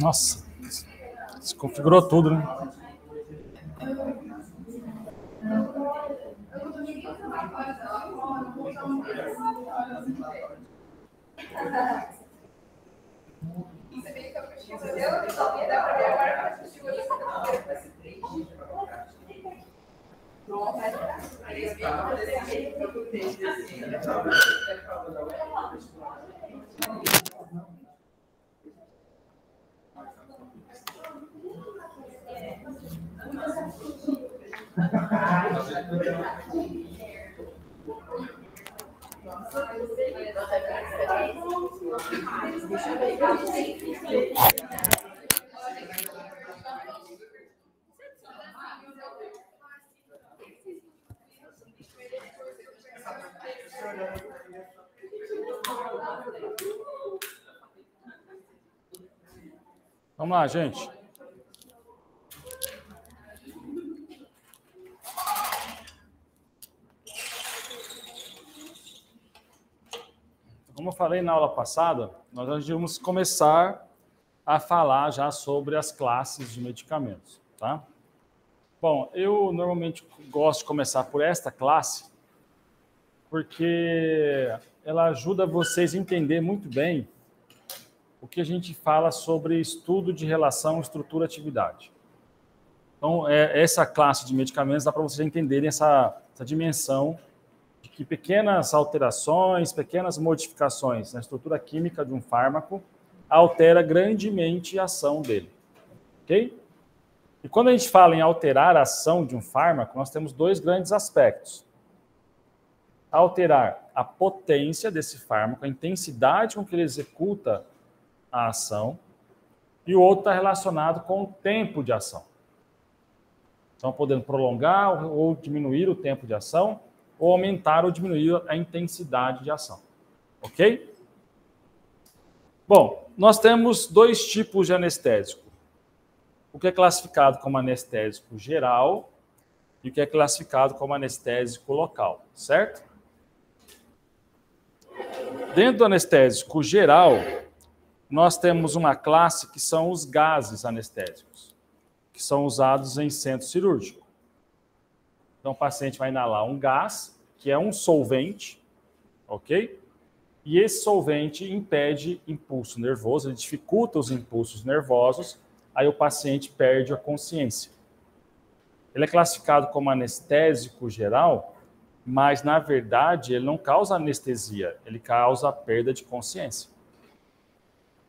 Nossa, desconfigurou tudo, né? Vamos lá, gente. Como eu falei na aula passada, nós vamos começar a falar já sobre as classes de medicamentos, tá? Bom, eu normalmente gosto de começar por esta classe, porque ela ajuda vocês a entender muito bem o que a gente fala sobre estudo de relação estrutura-atividade. Então, essa classe de medicamentos dá para vocês entenderem essa dimensão de que pequenas alterações, pequenas modificações na estrutura química de um fármaco altera grandemente a ação dele. Ok? E quando a gente fala em alterar a ação de um fármaco, nós temos dois grandes aspectos. Alterar a potência desse fármaco, a intensidade com que ele executa a ação, e o outro está relacionado com o tempo de ação. Então, podendo prolongar ou diminuir o tempo de ação, ou aumentar ou diminuir a intensidade de ação. Ok? Bom, nós temos dois tipos de anestésico. O que é classificado como anestésico geral e o que é classificado como anestésico local, certo? Dentro do anestésico geral, nós temos uma classe que são os gases anestésicos, que são usados em centro cirúrgico. Então, o paciente vai inalar um gás, que é um solvente, ok? E esse solvente impede impulso nervoso, ele dificulta os impulsos nervosos, aí o paciente perde a consciência. Ele é classificado como anestésico geral, mas, na verdade, ele não causa anestesia, ele causa perda de consciência.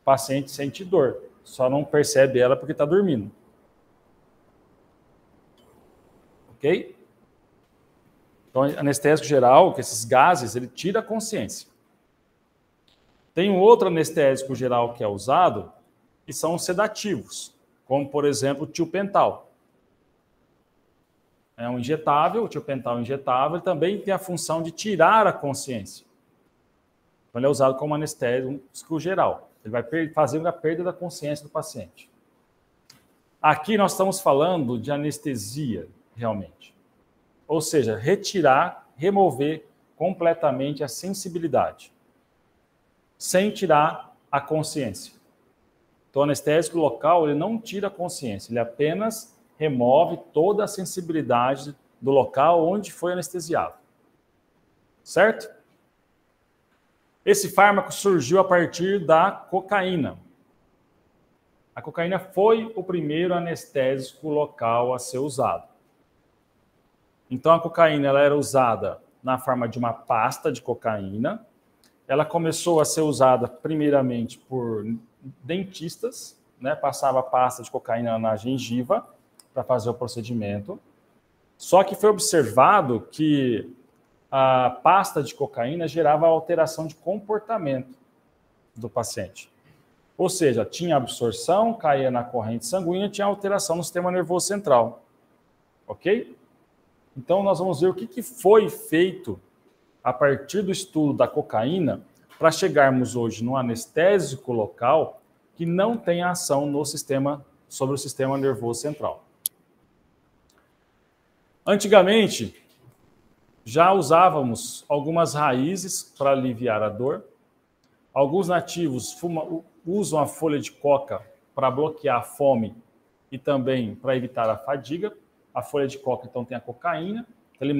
O paciente sente dor, só não percebe ela porque está dormindo. Ok? Então, anestésico geral, que esses gases, ele tira a consciência. Tem um outro anestésico geral que é usado, que são os sedativos, como, por exemplo, o tiopental. É um injetável, o tiopental injetável, ele também tem a função de tirar a consciência. Então, ele é usado como anestésico geral. Ele vai fazer a perda da consciência do paciente. Aqui nós estamos falando de anestesia, realmente. Ou seja, retirar, remover completamente a sensibilidade, sem tirar a consciência. Então, o anestésico local, ele não tira a consciência, ele apenas remove toda a sensibilidade do local onde foi anestesiado. Certo? Esse fármaco surgiu a partir da cocaína. A cocaína foi o primeiro anestésico local a ser usado. Então, a cocaína ela era usada na forma de uma pasta de cocaína. Ela começou a ser usada primeiramente por dentistas, né? Passava pasta de cocaína na gengiva para fazer o procedimento. Só que foi observado que a pasta de cocaína gerava alteração de comportamento do paciente. Ou seja, tinha absorção, caía na corrente sanguínea, tinha alteração no sistema nervoso central. Ok? Então, nós vamos ver o que foi feito a partir do estudo da cocaína para chegarmos hoje no anestésico local que não tem ação no sistema, sobre o sistema nervoso central. Antigamente, já usávamos algumas raízes para aliviar a dor. Alguns nativos usam a folha de coca para bloquear a fome e também para evitar a fadiga. A folha de coca, então, tem a cocaína. Ele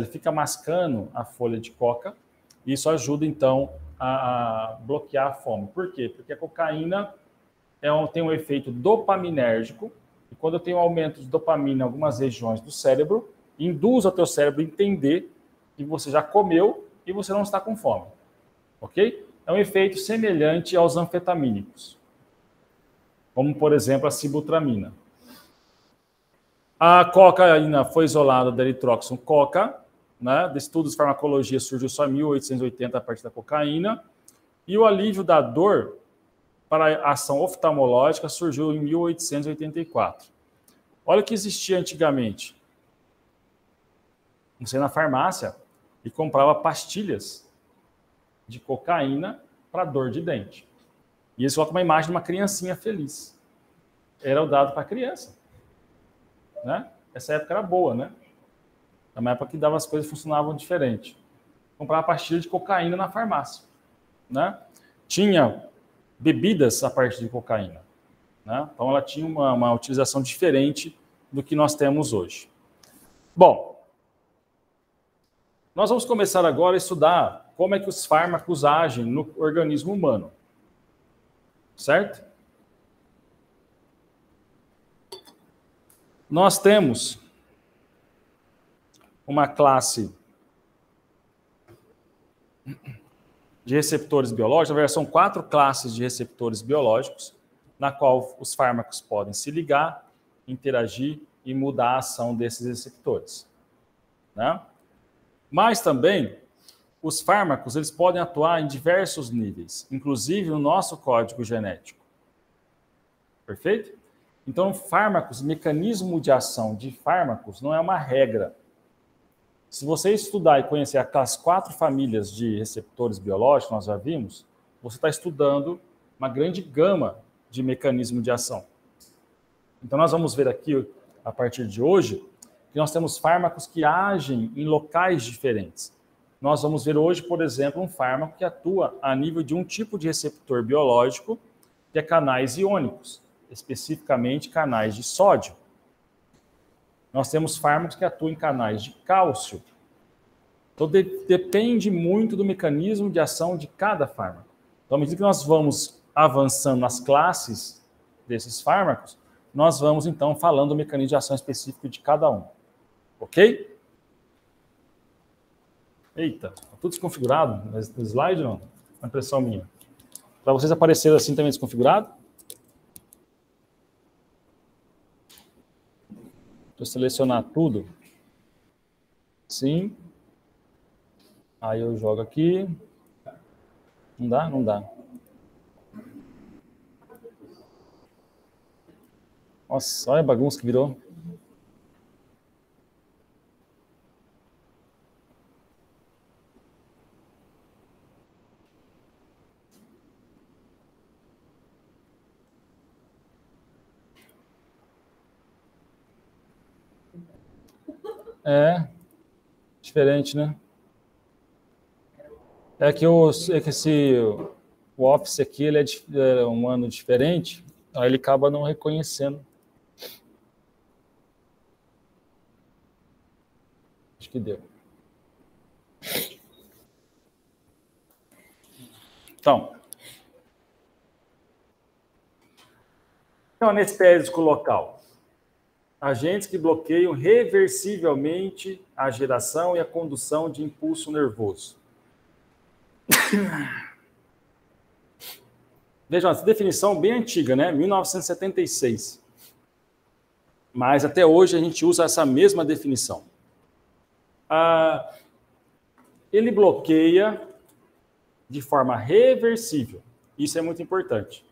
fica mascando a folha de coca. E isso ajuda, então, a bloquear a fome. Por quê? Porque a cocaína tem um efeito dopaminérgico. E quando eu tenho um aumento de dopamina em algumas regiões do cérebro, induz o teu cérebro a entender que você já comeu e você não está com fome. Ok? É um efeito semelhante aos anfetamínicos. Como, por exemplo, a sibutramina. A cocaína foi isolada da eritroxon-coca, né? De estudos de farmacologia surgiu só em 1880 a partir da cocaína, e o alívio da dor para a ação oftalmológica surgiu em 1884. Olha o que existia antigamente. Você ia na farmácia e comprava pastilhas de cocaína para dor de dente. E eles colocam uma imagem de uma criancinha feliz. Era o dado para a criança. Né? Essa época era boa, né? Era uma época que as coisas funcionavam diferente. Comprava pastilha de cocaína na farmácia. Né? Tinha bebidas a partir de cocaína. Né? Então, ela tinha uma utilização diferente do que nós temos hoje. Bom, nós vamos começar agora a estudar como é que os fármacos agem no organismo humano. Certo? Nós temos uma classe de receptores biológicos, na verdade são 4 classes de receptores biológicos, na qual os fármacos podem se ligar, interagir e mudar a ação desses receptores. Né? Mas também, os fármacos eles podem atuar em diversos níveis, inclusive no nosso código genético. Perfeito? Então, fármacos, mecanismo de ação de fármacos não é uma regra. Se você estudar e conhecer aquelas 4 famílias de receptores biológicos, nós já vimos, você está estudando uma grande gama de mecanismos de ação. Então, nós vamos ver aqui, a partir de hoje, que nós temos fármacos que agem em locais diferentes. Nós vamos ver hoje, por exemplo, um fármaco que atua a nível de um tipo de receptor biológico, que é canais iônicos, especificamente canais de sódio. Nós temos fármacos que atuam em canais de cálcio. Então, depende muito do mecanismo de ação de cada fármaco. Então, à medida que nós vamos avançando nas classes desses fármacos, nós vamos, então, falando do mecanismo de ação específico de cada um. Ok? Eita, tá tudo desconfigurado no slide, não? Uma impressão minha. Para vocês aparecerem assim também desconfigurado? Deixa eu selecionar tudo. Sim. Aí eu jogo aqui. Não dá? Não dá. Nossa, olha a bagunça que virou. É, diferente, né? É que o Office aqui ele é um ano diferente, aí ele acaba não reconhecendo. Acho que deu. Então, o anestésico local. Agentes que bloqueiam reversivelmente a geração e a condução de impulso nervoso. Vejam, essa definição bem antiga, né? 1976. Mas até hoje a gente usa essa mesma definição. Ele bloqueia de forma reversível. Isso é muito importante.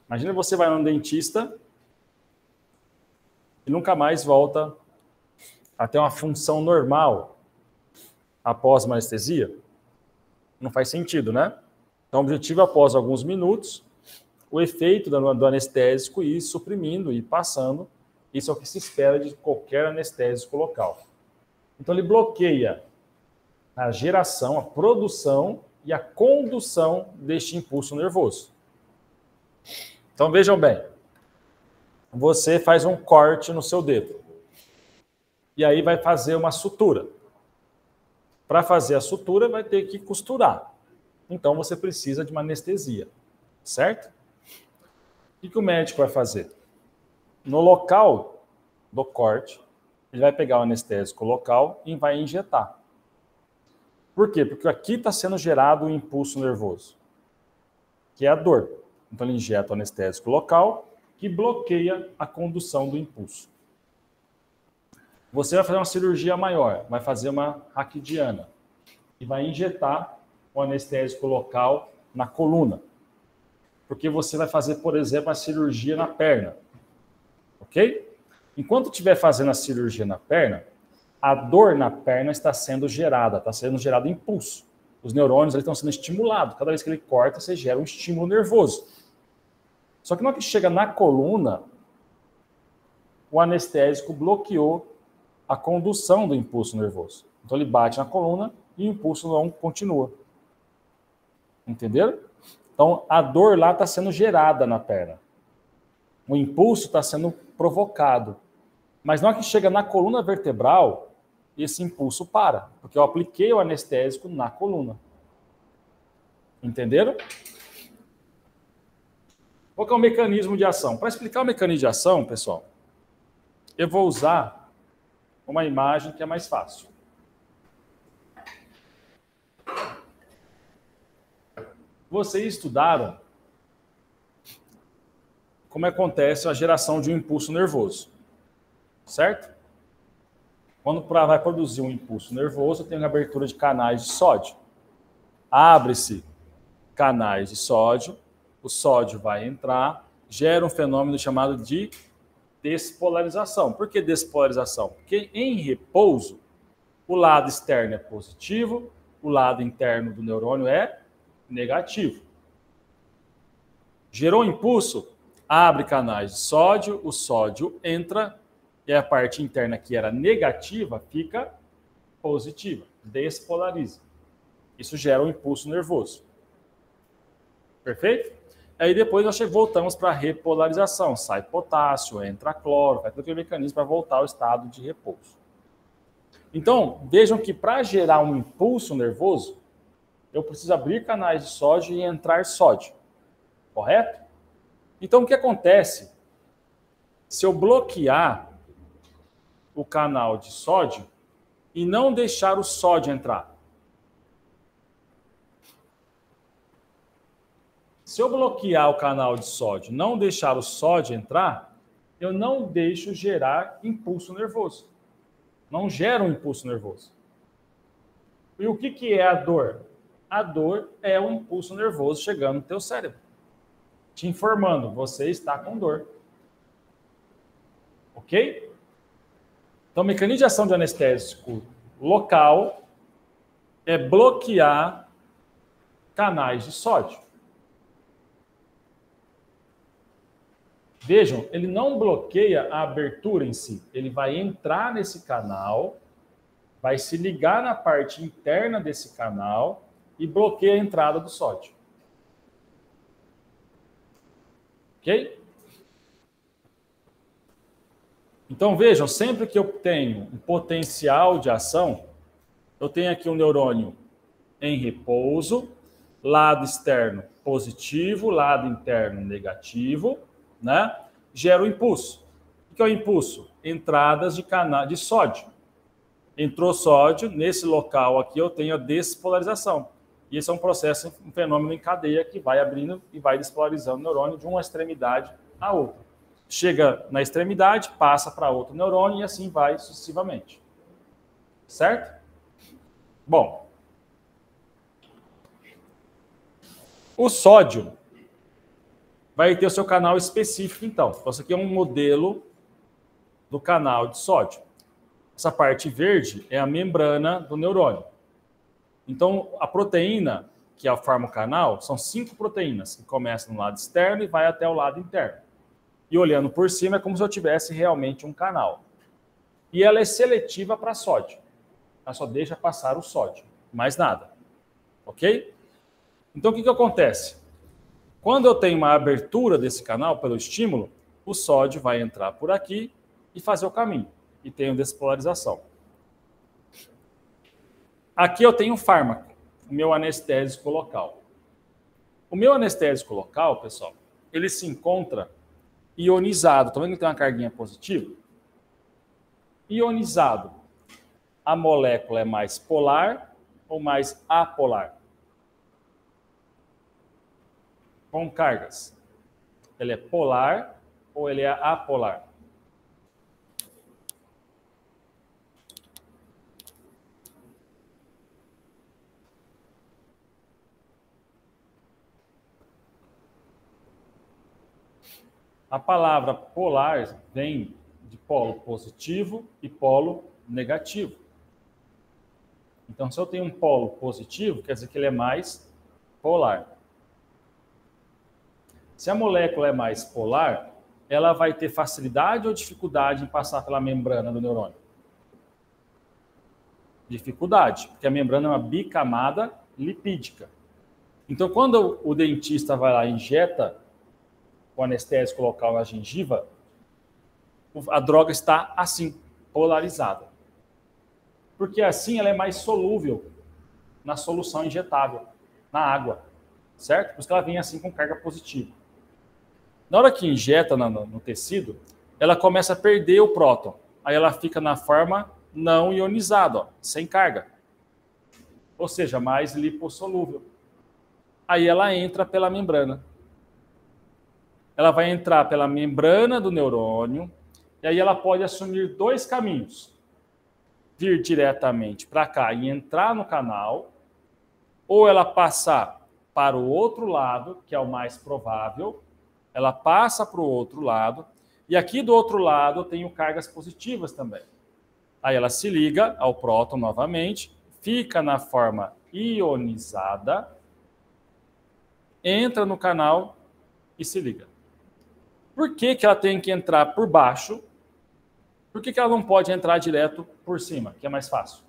Imagina você vai num dentista e nunca mais volta a ter uma função normal após uma anestesia. Não faz sentido, né? Então, o objetivo, após alguns minutos, o efeito do anestésico ir suprimindo e passando. Isso é o que se espera de qualquer anestésico local. Então, ele bloqueia a geração, a produção e a condução deste impulso nervoso. Então, vejam bem. Você faz um corte no seu dedo. E aí vai fazer uma sutura. Para fazer a sutura, vai ter que costurar. Então, você precisa de uma anestesia. Certo? O que o médico vai fazer? No local do corte, ele vai pegar o anestésico local e vai injetar. Por quê? Porque aqui está sendo gerado um impulso nervoso, que é a dor. Então, ele injeta o anestésico local, que bloqueia a condução do impulso. Você vai fazer uma cirurgia maior, vai fazer uma raquidiana, e vai injetar o anestésico local na coluna. Porque você vai fazer, por exemplo, a cirurgia na perna. Ok? Enquanto estiver fazendo a cirurgia na perna, a dor na perna está sendo gerada impulso. Os neurônios estão sendo estimulados. Cada vez que ele corta, você gera um estímulo nervoso. Só que na hora que chega na coluna, o anestésico bloqueou a condução do impulso nervoso. Então ele bate na coluna e o impulso não continua. Entenderam? Então a dor lá está sendo gerada na perna. O impulso está sendo provocado. Mas na hora que chega na coluna vertebral, esse impulso para, porque eu apliquei o anestésico na coluna. Entenderam? Qual que é o mecanismo de ação? Para explicar o mecanismo de ação, pessoal, eu vou usar uma imagem que é mais fácil. Vocês estudaram como acontece a geração de um impulso nervoso, certo? Quando vai produzir um impulso nervoso, tem uma abertura de canais de sódio. Abre-se canais de sódio, o sódio vai entrar, gera um fenômeno chamado de despolarização. Por que despolarização? Porque em repouso, o lado externo é positivo, o lado interno do neurônio é negativo. Gerou impulso, abre canais de sódio, o sódio entra e a parte interna que era negativa fica positiva, despolariza. Isso gera um impulso nervoso. Perfeito? Aí depois nós voltamos para a repolarização. Sai potássio, entra cloro, faz todo aquele mecanismo para voltar ao estado de repouso. Então, vejam que para gerar um impulso nervoso, eu preciso abrir canais de sódio e entrar sódio. Correto? Então, o que acontece se eu bloquear o canal de sódio e não deixar o sódio entrar? Se eu bloquear o canal de sódio, não deixar o sódio entrar, eu não deixo gerar impulso nervoso. Não gera um impulso nervoso. E o que é a dor? A dor é um impulso nervoso chegando no teu cérebro, te informando, você está com dor. Ok? Então, o mecanismo de ação de anestésico local é bloquear canais de sódio. Vejam, ele não bloqueia a abertura em si. Ele vai entrar nesse canal, vai se ligar na parte interna desse canal e bloqueia a entrada do sódio. Ok? Então, vejam, sempre que eu tenho um potencial de ação, eu tenho aqui um neurônio em repouso, lado externo positivo, lado interno negativo, né? Gera o impulso. O que é o impulso? Entradas de canal de sódio. Entrou sódio, nesse local aqui eu tenho a despolarização. E esse é um processo, um fenômeno em cadeia que vai abrindo e vai despolarizando o neurônio de uma extremidade à outra. Chega na extremidade, passa para outro neurônio e assim vai sucessivamente. Certo? Bom. O sódio vai ter o seu canal específico, então. Isso aqui é um modelo do canal de sódio. Essa parte verde é a membrana do neurônio. Então, a proteína que forma o canal são 5 proteínas, que começam no lado externo e vai até o lado interno. E olhando por cima é como se eu tivesse realmente um canal. E ela é seletiva para sódio. Ela só deixa passar o sódio, mais nada. Ok? Então, o que acontece? Quando eu tenho uma abertura desse canal pelo estímulo, o sódio vai entrar por aqui e fazer o caminho. E tenho despolarização. Aqui eu tenho um fármaco, o meu anestésico local. O meu anestésico local, pessoal, ele se encontra ionizado. Estão vendo que tem uma carguinha positiva? Ionizado. A molécula é mais polar ou mais apolar? Com cargas. Ele é polar ou ele é apolar? A palavra polar vem de polo positivo e polo negativo. Então, se eu tenho um polo positivo, quer dizer que ele é mais polar. Se a molécula é mais polar, ela vai ter facilidade ou dificuldade em passar pela membrana do neurônio? Dificuldade, porque a membrana é uma bicamada lipídica. Então, quando o dentista vai lá e injeta o anestésico local na gengiva, a droga está assim, polarizada. Porque assim ela é mais solúvel na solução injetável, na água, certo? Por isso que ela vem assim com carga positiva. Na hora que injeta no tecido, ela começa a perder o próton. Aí ela fica na forma não ionizada, ó, sem carga. Ou seja, mais lipossolúvel. Aí ela entra pela membrana. Ela vai entrar pela membrana do neurônio, e aí ela pode assumir 2 caminhos. Vir diretamente para cá e entrar no canal, ou ela passar para o outro lado, que é o mais provável, ela passa para o outro lado, e aqui do outro lado eu tenho cargas positivas também. Aí ela se liga ao próton novamente, fica na forma ionizada, entra no canal e se liga. Por que que ela tem que entrar por baixo? Por que que ela não pode entrar direto por cima, que é mais fácil?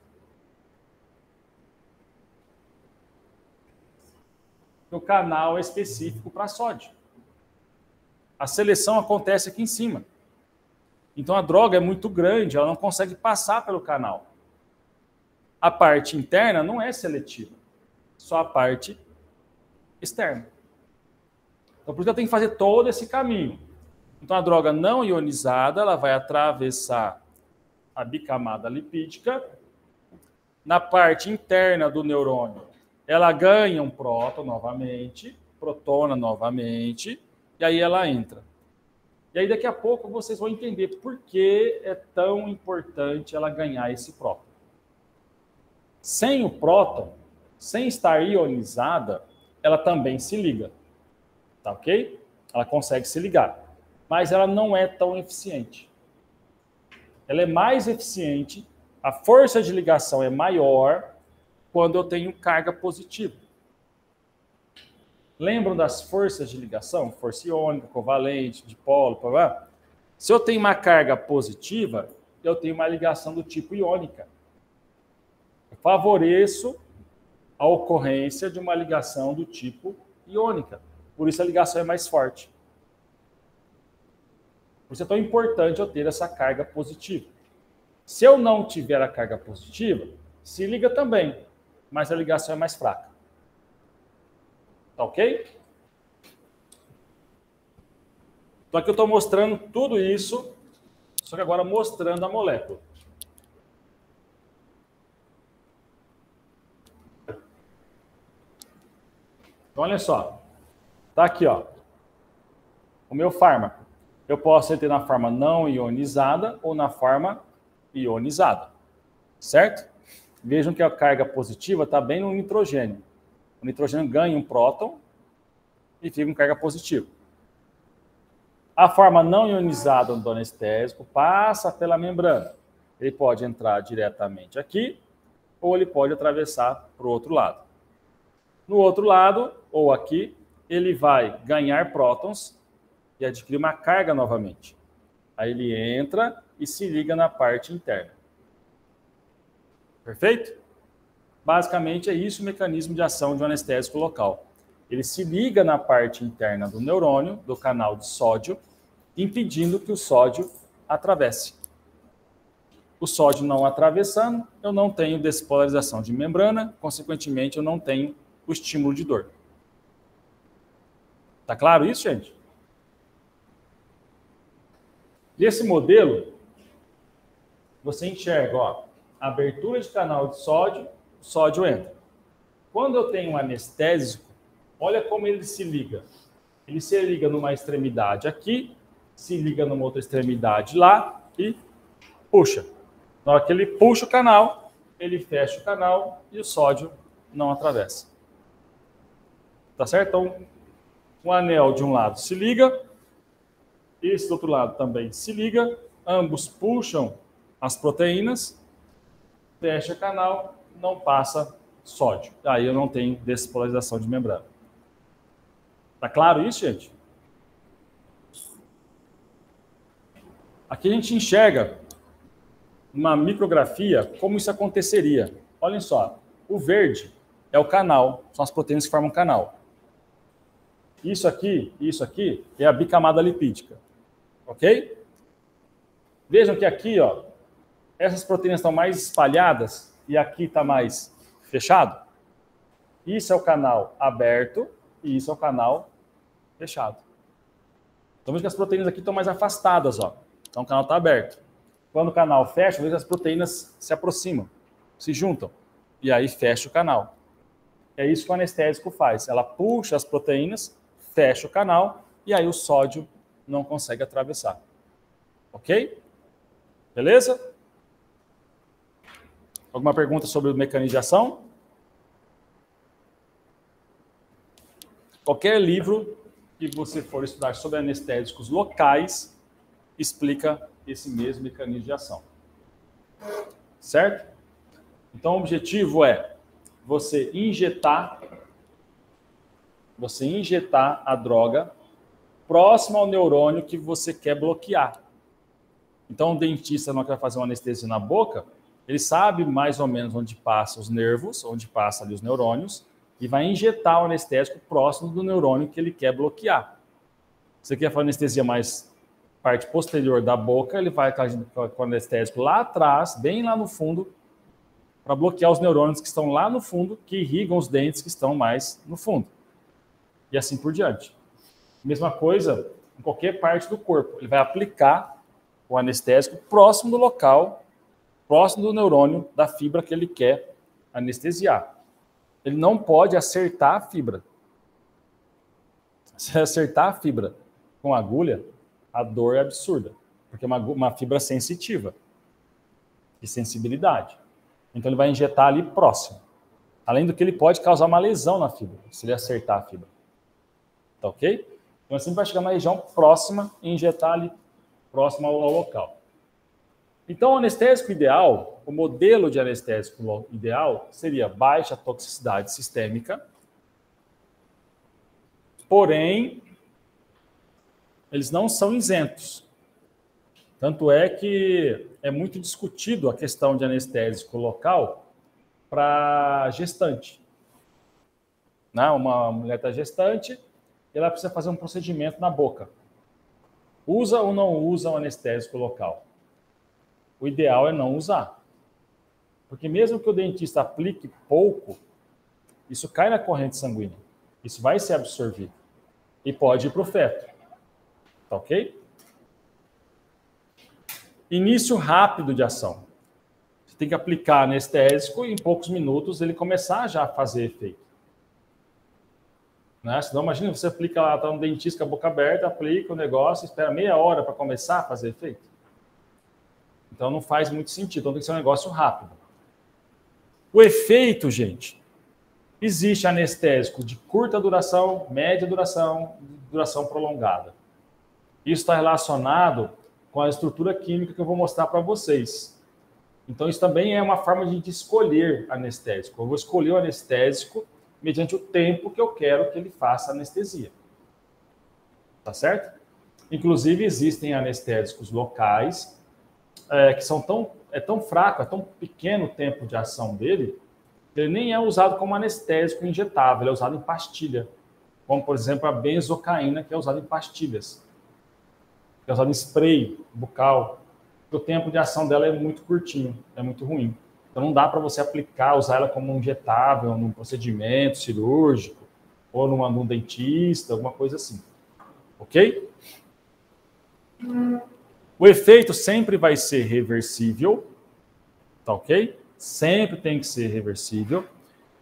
O canal é específico para sódio. A seleção acontece aqui em cima. Então a droga é muito grande, ela não consegue passar pelo canal. A parte interna não é seletiva, só a parte externa. Então por isso eu tenho que fazer todo esse caminho. Então a droga não ionizada, ela vai atravessar a bicamada lipídica. Na parte interna do neurônio, ela ganha um próton novamente, protona novamente, e aí ela entra. E aí daqui a pouco vocês vão entender por que é tão importante ela ganhar esse próton. Sem o próton, sem estar ionizada, ela também se liga. Tá ok? Ela consegue se ligar. Mas ela não é tão eficiente. Ela é mais eficiente, a força de ligação é maior quando eu tenho carga positiva. Lembram das forças de ligação? Força iônica, covalente, dipolo, blá. Se eu tenho uma carga positiva, eu tenho uma ligação do tipo iônica. Eu favoreço a ocorrência de uma ligação do tipo iônica. Por isso a ligação é mais forte. Por isso é tão importante eu ter essa carga positiva. Se eu não tiver a carga positiva, se liga também, mas a ligação é mais fraca. Tá ok? Então aqui eu estou mostrando tudo isso, só que agora mostrando a molécula. Então olha só, tá aqui, ó, o meu fármaco. Eu posso ter na forma não ionizada ou na forma ionizada, certo? Vejam que a carga positiva está bem no nitrogênio. O nitrogênio ganha um próton e fica com carga positiva. A forma não ionizada do anestésico passa pela membrana. Ele pode entrar diretamente aqui ou ele pode atravessar para o outro lado. No outro lado, ou aqui, ele vai ganhar prótons e adquirir uma carga novamente. Aí ele entra e se liga na parte interna. Perfeito? Basicamente é isso o mecanismo de ação de um anestésico local. Ele se liga na parte interna do neurônio, do canal de sódio, impedindo que o sódio atravesse. O sódio não atravessando, eu não tenho despolarização de membrana, consequentemente eu não tenho o estímulo de dor. Tá claro isso, gente? Nesse modelo, você enxerga, ó, a abertura de canal de sódio, o sódio entra. Quando eu tenho um anestésico, olha como ele se liga. Ele se liga numa extremidade aqui, se liga numa outra extremidade lá e puxa. Na hora que ele puxa o canal, ele fecha o canal e o sódio não atravessa. Tá certo? Então, o anel de um lado se liga, esse do outro lado também se liga, ambos puxam as proteínas, fecha o canal, não passa sódio. Aí eu não tenho despolarização de membrana. Tá claro isso, gente? Aqui a gente enxerga uma micrografia como isso aconteceria. Olhem só, o verde é o canal, são as proteínas que formam o canal. Isso aqui é a bicamada lipídica. Ok? Vejam que aqui, ó, essas proteínas estão mais espalhadas e aqui está mais fechado. Isso é o canal aberto e isso é o canal fechado. Então veja que as proteínas aqui estão mais afastadas, ó. Então o canal está aberto. Quando o canal fecha, veja as proteínas se aproximam, se juntam e aí fecha o canal. É isso que o anestésico faz. Ela puxa as proteínas, fecha o canal e aí o sódio não consegue atravessar. Ok? Beleza? Alguma pergunta sobre o mecanismo de ação? Qualquer livro que você for estudar sobre anestésicos locais explica esse mesmo mecanismo de ação. Certo? Então, o objetivo é você injetar a droga próximo ao neurônio que você quer bloquear. Então, o dentista, na hora que vai fazer uma anestesia na boca, ele sabe mais ou menos onde passam os nervos, onde passam ali os neurônios, e vai injetar o anestésico próximo do neurônio que ele quer bloquear. Você quer fazer anestesia mais parte posterior da boca, ele vai com o anestésico lá atrás, bem lá no fundo, para bloquear os neurônios que estão lá no fundo, que irrigam os dentes que estão mais no fundo. E assim por diante. Mesma coisa em qualquer parte do corpo. Ele vai aplicar o anestésico próximo do local, próximo do neurônio da fibra que ele quer anestesiar. Ele não pode acertar a fibra. Se acertar a fibra com agulha, a dor é absurda, porque é uma fibra sensitiva, de sensibilidade. Então ele vai injetar ali próximo. Além do que ele pode causar uma lesão na fibra, se ele acertar a fibra. Tá ok? Então assim vai chegar na região próxima e injetar ali próximo ao local. Então, o anestésico ideal, o modelo de anestésico ideal seria baixa toxicidade sistêmica, porém, eles não são isentos. Tanto é que é muito discutido a questão de anestésico local para gestante. Uma mulher está gestante e ela precisa fazer um procedimento na boca. Usa ou não usa o anestésico local? O ideal é não usar. Porque mesmo que o dentista aplique pouco, isso cai na corrente sanguínea. Isso vai ser absorvido. E pode ir para o feto. Tá ok? Início rápido de ação. Você tem que aplicar anestésico e em poucos minutos ele começar já a fazer efeito. Senão, imagina, você aplica lá, está no dentista com a boca aberta, aplica o negócio, espera meia hora para começar a fazer efeito. Então não faz muito sentido, então tem que ser um negócio rápido. O efeito, gente, existe anestésico de curta duração, média duração, duração prolongada. Isso está relacionado com a estrutura química que eu vou mostrar para vocês. Então isso também é uma forma de escolher anestésico. Eu vou escolher o anestésico mediante o tempo que eu quero que ele faça anestesia. Tá certo? Inclusive existem anestésicos locais que são tão fraco, é tão pequeno o tempo de ação dele, que ele nem é usado como anestésico injetável, ele é usado em pastilha. Como, por exemplo, a benzocaína, que é usada em pastilhas. Que é usada em spray bucal. O tempo de ação dela é muito curtinho, é muito ruim. Então não dá para você aplicar, usar ela como um injetável num procedimento cirúrgico, ou num dentista, alguma coisa assim. Ok? O efeito sempre vai ser reversível, tá ok? Sempre tem que ser reversível.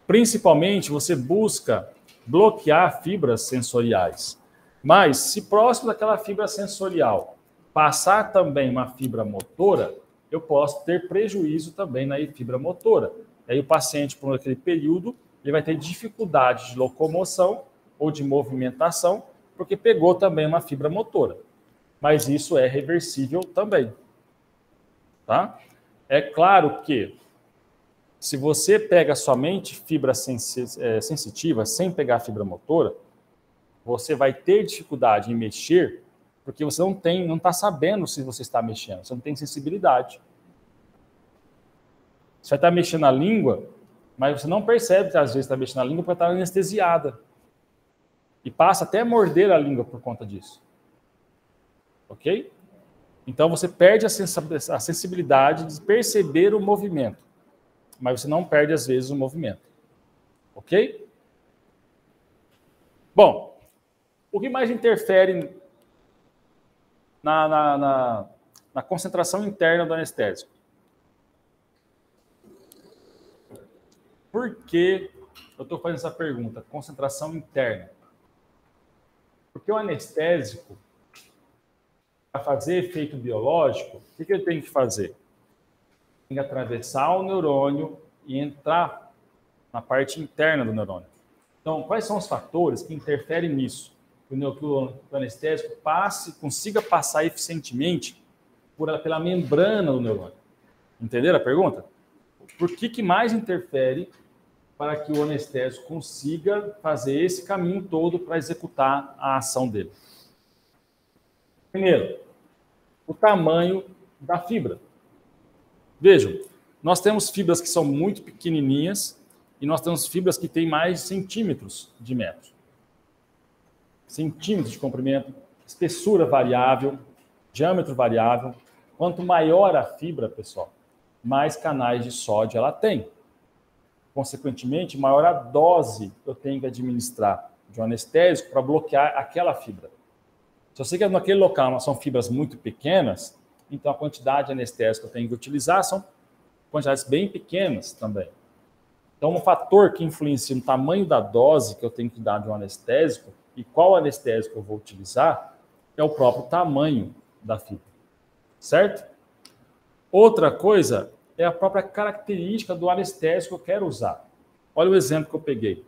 Principalmente, você busca bloquear fibras sensoriais. Mas, se próximo daquela fibra sensorial passar também uma fibra motora, eu posso ter prejuízo também na fibra motora. E aí o paciente, por aquele período, ele vai ter dificuldade de locomoção ou de movimentação, porque pegou também uma fibra motora. Mas isso é reversível também. Tá? É claro que, se você pega somente fibra sensitiva, sem pegar fibra motora, você vai ter dificuldade em mexer, porque você não está sabendo se você está mexendo, você não tem sensibilidade. Você vai estar mexendo a língua, mas você não percebe que às vezes está mexendo a língua porque está anestesiada. E passa até a morder a língua por conta disso. Ok? Então você perde a sensibilidade de perceber o movimento, mas você não perde às vezes o movimento. Ok? Bom, o que mais interfere na concentração interna do anestésico? Por que eu estou fazendo essa pergunta? Concentração interna. Porque o anestésico, para fazer efeito biológico, o que ele tem que fazer? Tem que atravessar o neurônio e entrar na parte interna do neurônio. Então, quais são os fatores que interferem nisso? Que o anestésico consiga passar eficientemente pela membrana do neurônio. Entenderam a pergunta? Por que mais interfere para que o anestésico consiga fazer esse caminho todo para executar a ação dele? Primeiro, o tamanho da fibra. Vejam, nós temos fibras que são muito pequenininhas e nós temos fibras que têm mais centímetros de metro. Centímetros de comprimento, espessura variável, diâmetro variável. Quanto maior a fibra, pessoal, mais canais de sódio ela tem. Consequentemente, maior a dose eu tenho que administrar de um anestésico para bloquear aquela fibra. Se eu sei que naquele local são fibras muito pequenas, então a quantidade de anestésico que eu tenho que utilizar são quantidades bem pequenas também. Então, um fator que influencia no tamanho da dose que eu tenho que dar de um anestésico e qual anestésico eu vou utilizar é o próprio tamanho da fibra. Certo? Outra coisa é a própria característica do anestésico que eu quero usar. Olha o exemplo que eu peguei.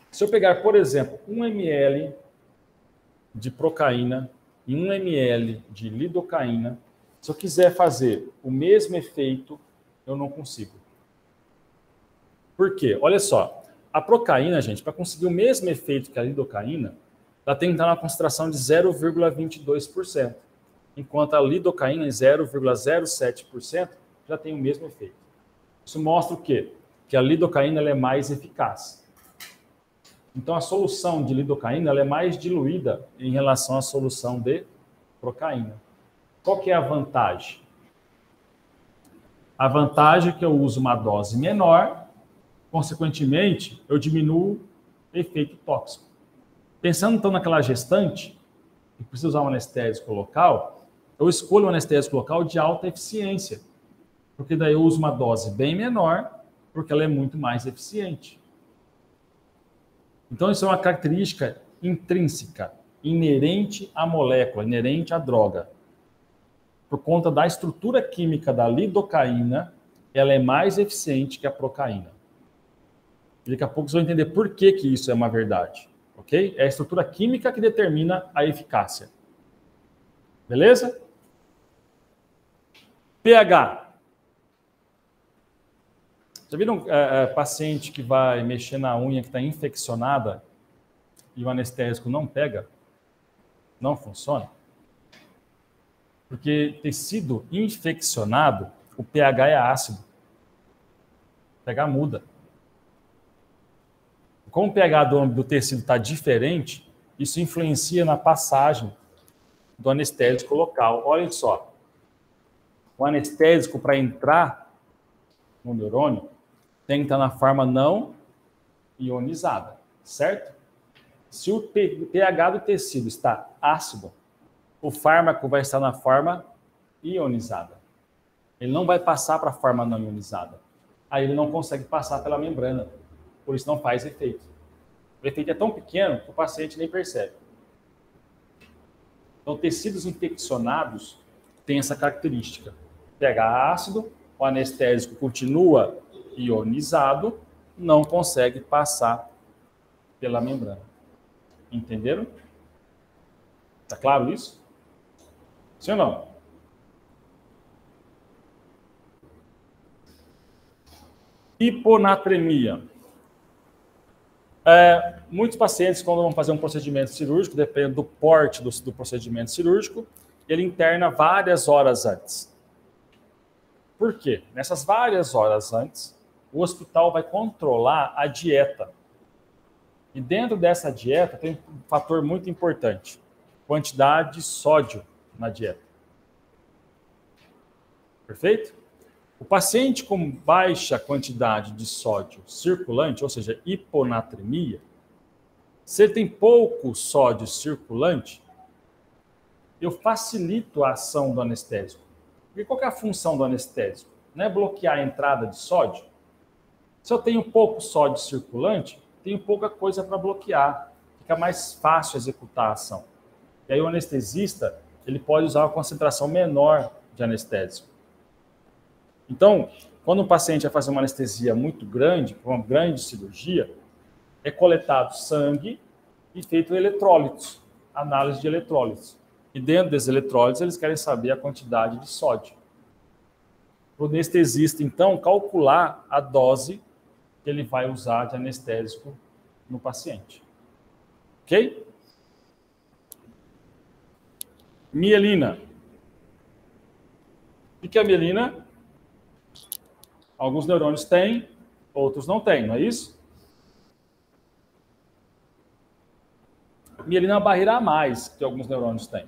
Se eu pegar, por exemplo, 1 ml de procaína e 1 ml de lidocaína, se eu quiser fazer o mesmo efeito, eu não consigo. Por quê? Olha só, a procaína, gente, para conseguir o mesmo efeito que a lidocaína, ela tem que estar na concentração de 0,22%, enquanto a lidocaína em 0,07% já tem o mesmo efeito. Isso mostra o quê? Que a lidocaína ela é mais eficaz. Então, a solução de lidocaína ela é mais diluída em relação à solução de procaína. Qual que é a vantagem? A vantagem é que eu uso uma dose menor, consequentemente, eu diminuo o efeito tóxico. Pensando, então, naquela gestante, que precisa usar um anestésico local, eu escolho um anestésico local de alta eficiência, porque daí eu uso uma dose bem menor, porque ela é muito mais eficiente. Então, isso é uma característica intrínseca, inerente à molécula, inerente à droga. Por conta da estrutura química da lidocaína, ela é mais eficiente que a procaína. E daqui a pouco vocês vão entender por que isso é uma verdade. Ok? É a estrutura química que determina a eficácia. Beleza? pH. Já viram paciente que vai mexer na unha que está infeccionada e o anestésico não pega? Não funciona? Porque tecido infeccionado, o pH é ácido. O pH muda. Como o pH do tecido está diferente, isso influencia na passagem do anestésico local. Olhem só. O anestésico, para entrar no neurônio, tem que estar na forma não ionizada, certo? Se o pH do tecido está ácido, o fármaco vai estar na forma ionizada. Ele não vai passar para a forma não ionizada. Aí ele não consegue passar pela membrana. Por isso não faz efeito. O efeito é tão pequeno que o paciente nem percebe. Então, tecidos infeccionados têm essa característica. pH ácido, o anestésico continua ionizado, não consegue passar pela membrana. Entenderam? Tá claro isso? Sim ou não? Hiponatremia. Muitos pacientes, quando vão fazer um procedimento cirúrgico, depende do porte do procedimento cirúrgico, ele interna várias horas antes. Por quê? Nessas várias horas antes, o hospital vai controlar a dieta. E dentro dessa dieta tem um fator muito importante: quantidade de sódio na dieta. Perfeito? O paciente com baixa quantidade de sódio circulante, ou seja, hiponatremia, se ele tem pouco sódio circulante, eu facilito a ação do anestésico. Porque qual que é a função do anestésico? Não é bloquear a entrada de sódio? Se eu tenho pouco sódio circulante, tenho pouca coisa para bloquear. Fica mais fácil executar a ação. E aí o anestesista ele pode usar uma concentração menor de anestésico. Então, quando o paciente vai fazer uma anestesia muito grande, uma grande cirurgia, é coletado sangue e feito eletrólitos, análise de eletrólitos. E dentro desses eletrólitos, eles querem saber a quantidade de sódio. Para o anestesista, então, calcular a dose que ele vai usar de anestésico no paciente. Ok? Mielina. O que é mielina? Alguns neurônios têm, outros não têm, não é isso? Mielina é uma barreira a mais que alguns neurônios têm.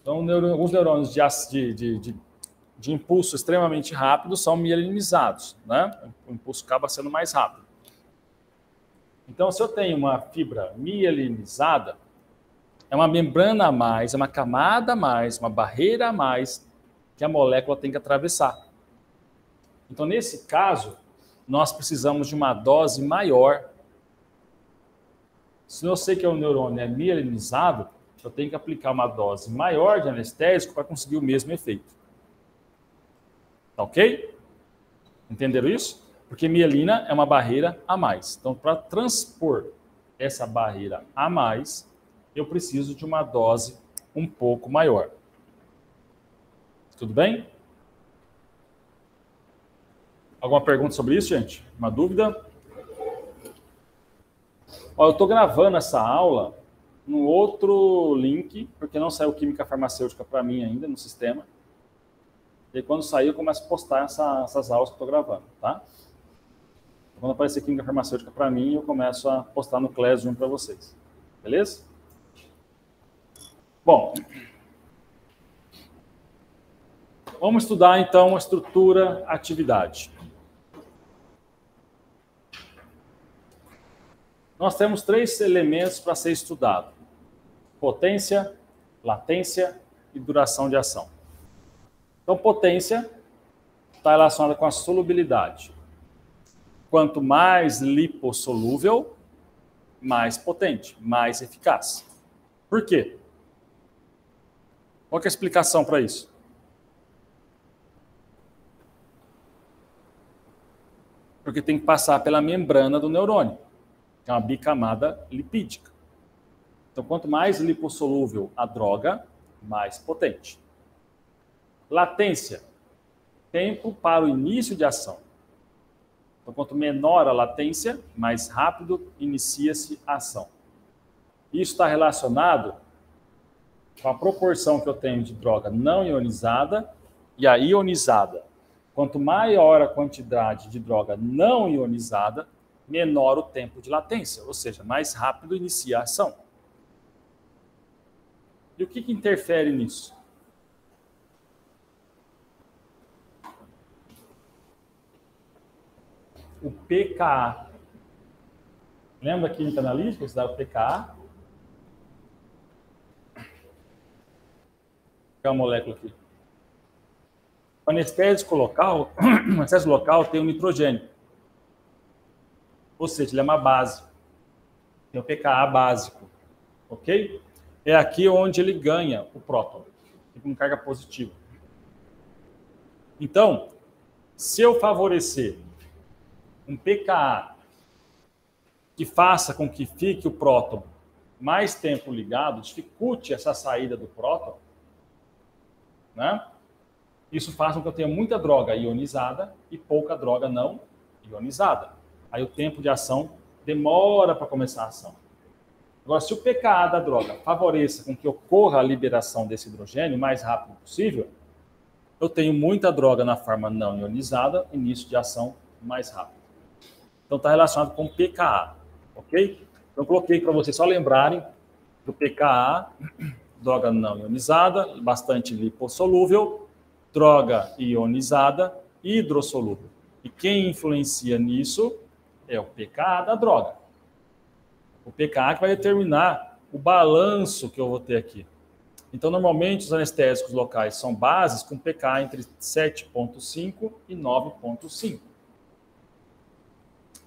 Então, alguns neurônios de impulso extremamente rápido são mielinizados, né? O impulso acaba sendo mais rápido. Então, se eu tenho uma fibra mielinizada, é uma membrana a mais, é uma camada a mais, uma barreira a mais que a molécula tem que atravessar. Então, nesse caso, nós precisamos de uma dose maior. Se eu sei que o neurônio é mielinizado, eu tenho que aplicar uma dose maior de anestésico para conseguir o mesmo efeito. Tá ok? Entenderam isso? Porque mielina é uma barreira a mais. Então, para transpor essa barreira a mais, eu preciso de uma dose um pouco maior. Tudo bem? Alguma pergunta sobre isso, gente? Uma dúvida? Ó, eu estou gravando essa aula no outro link, porque não saiu química farmacêutica para mim ainda no sistema. E quando sair, eu começo a postar essas aulas que eu estou gravando, tá? Quando aparecer química farmacêutica para mim, eu começo a postar no Classroom para vocês. Beleza? Bom, vamos estudar então a estrutura atividade. Nós temos 3 elementos para ser estudado: potência, latência e duração de ação. Então, potência está relacionada com a solubilidade. Quanto mais lipossolúvel, mais potente, mais eficaz. Por quê? Qual que é a explicação para isso? Porque tem que passar pela membrana do neurônio, que é uma bicamada lipídica. Então, quanto mais lipossolúvel a droga, mais potente. Latência, tempo para o início de ação. Então, quanto menor a latência, mais rápido inicia-se a ação. Isso está relacionado com a proporção que eu tenho de droga não ionizada e a ionizada. Quanto maior a quantidade de droga não ionizada, menor o tempo de latência, ou seja, mais rápido inicia a ação. E o que interfere nisso? O pKa. Lembra a química analítica? Você dá o pKa. É uma molécula aqui. O anestésico local, o anestésico local tem o nitrogênio. Ou seja, ele é uma base. Tem o pKa básico. Ok? É aqui onde ele ganha o próton. Com carga positiva. Então, se eu favorecer um pKa que faça com que fique o próton mais tempo ligado, dificulte essa saída do próton, né? Isso faz com que eu tenha muita droga ionizada e pouca droga não ionizada. Aí o tempo de ação demora para começar a ação. Agora, se o pKa da droga favoreça com que ocorra a liberação desse hidrogênio o mais rápido possível, eu tenho muita droga na forma não ionizada, início de ação mais rápido. Então, está relacionado com pKa, ok? Então, coloquei para vocês só lembrarem do pKa, droga não ionizada, bastante lipossolúvel, droga ionizada e hidrossolúvel. E quem influencia nisso é o pKa da droga. O pKa que vai determinar o balanço que eu vou ter aqui. Então, normalmente, os anestésicos locais são bases com pKa entre 7,5 e 9,5.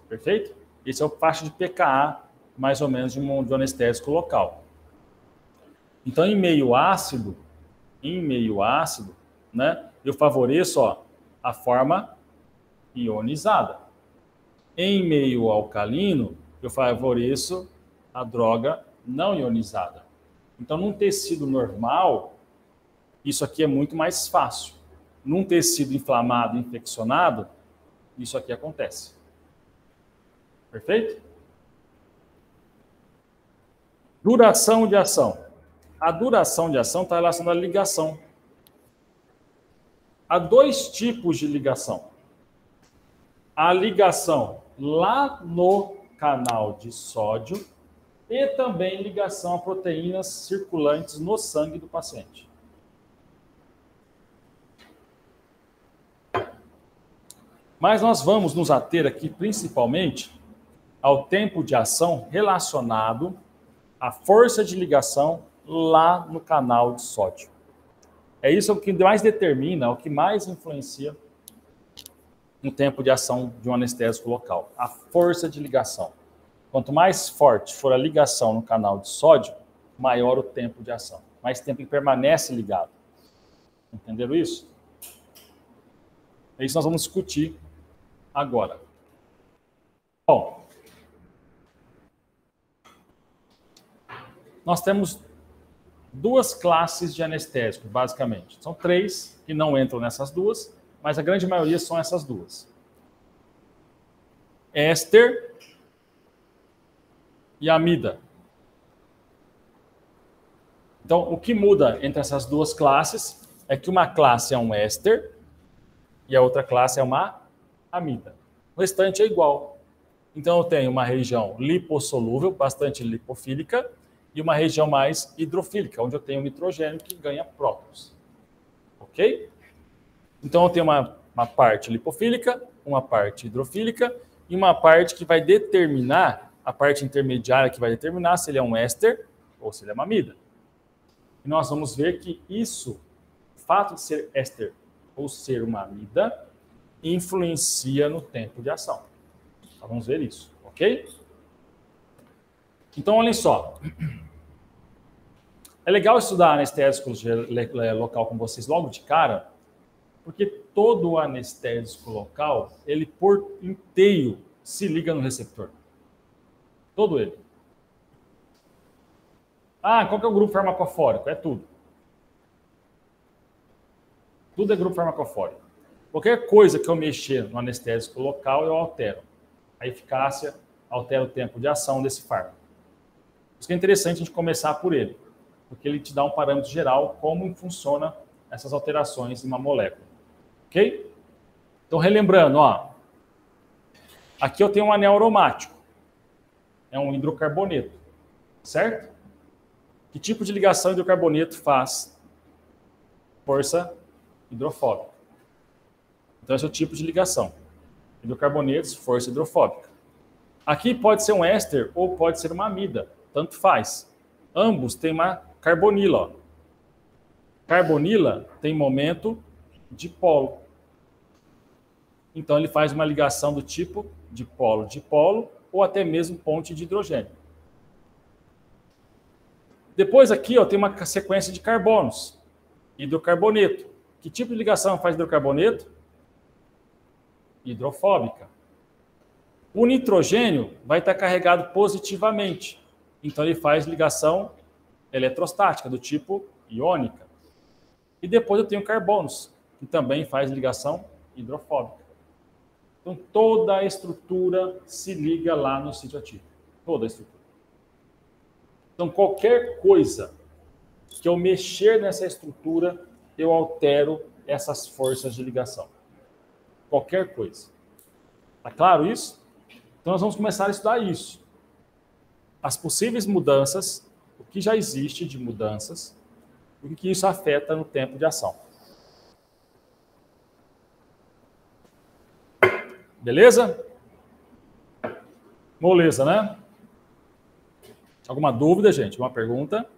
Perfeito? Esse é o faixa de pKa, mais ou menos, de um anestésico local. Então, em meio ácido, né, eu favoreço a forma ionizada. Em meio alcalino, eu favoreço a droga não ionizada. Então, num tecido normal, isso aqui é muito mais fácil. Num tecido inflamado, infeccionado, isso aqui acontece. Perfeito? Duração de ação. a duração de ação está relacionada à ligação. Há dois tipos de ligação. A ligação lá no canal de sódio e também ligação a proteínas circulantes no sangue do paciente. Mas nós vamos nos ater aqui principalmente ao tempo de ação relacionado à força de ligação lá no canal de sódio. É isso que mais determina, o que mais influencia no tempo de ação de um anestésico local. A força de ligação. Quanto mais forte for a ligação no canal de sódio, maior o tempo de ação. Mais tempo ele permanece ligado. Entenderam isso? É isso que nós vamos discutir agora. Bom, nós temos duas classes de anestésico, basicamente. São três que não entram nessas duas, mas a grande maioria são essas duas. Éster e amida. Então, o que muda entre essas duas classes é que uma classe é um éster e a outra classe é uma amida. O restante é igual. Então, eu tenho uma região lipossolúvel, bastante lipofílica, e uma região mais hidrofílica, onde eu tenho nitrogênio que ganha prótons. Ok? Então, eu tenho uma parte lipofílica, uma parte hidrofílica e uma parte que vai determinar, a parte intermediária que vai determinar se ele é um éster ou se ele é uma amida. E nós vamos ver que isso, o fato de ser éster ou ser uma amida, influencia no tempo de ação. Então, vamos ver isso, ok? Então, olhem só. É legal estudar anestésico local com vocês logo de cara, porque todo anestésico local, ele por inteiro se liga no receptor. Todo ele. Ah, qual que é o grupo farmacofórico? É tudo. Tudo é grupo farmacofórico. Qualquer coisa que eu mexer no anestésico local, eu altero. A eficácia altera o tempo de ação desse fármaco. Por isso que é interessante a gente começar por ele, porque ele te dá um parâmetro geral como funciona essas alterações em uma molécula. Ok? Então, relembrando, ó, aqui eu tenho um anel aromático. É um hidrocarboneto, certo? Que tipo de ligação hidrocarboneto faz? Força hidrofóbica. Então, esse é o tipo de ligação. Hidrocarbonetos, força hidrofóbica. Aqui pode ser um éster ou pode ser uma amida. Tanto faz. Ambos têm uma carbonila. Ó. Carbonila tem momento dipolo. Então, ele faz uma ligação do tipo dipolo-dipolo ou até mesmo ponte de hidrogênio. Depois aqui ó, tem uma sequência de carbonos. Hidrocarboneto. Que tipo de ligação faz hidrocarboneto? Hidrofóbica. O nitrogênio vai estar carregado positivamente. Então, ele faz ligação eletrostática, do tipo iônica. E depois eu tenho carbonos, que também faz ligação hidrofóbica. Então, toda a estrutura se liga lá no sítio ativo. Toda a estrutura. Então, qualquer coisa que eu mexer nessa estrutura, eu altero essas forças de ligação. Qualquer coisa. Tá claro isso? Então, nós vamos começar a estudar isso. As possíveis mudanças, o que já existe de mudanças, e o que isso afeta no tempo de ação. Beleza? Moleza, né? Alguma dúvida, gente? Uma pergunta?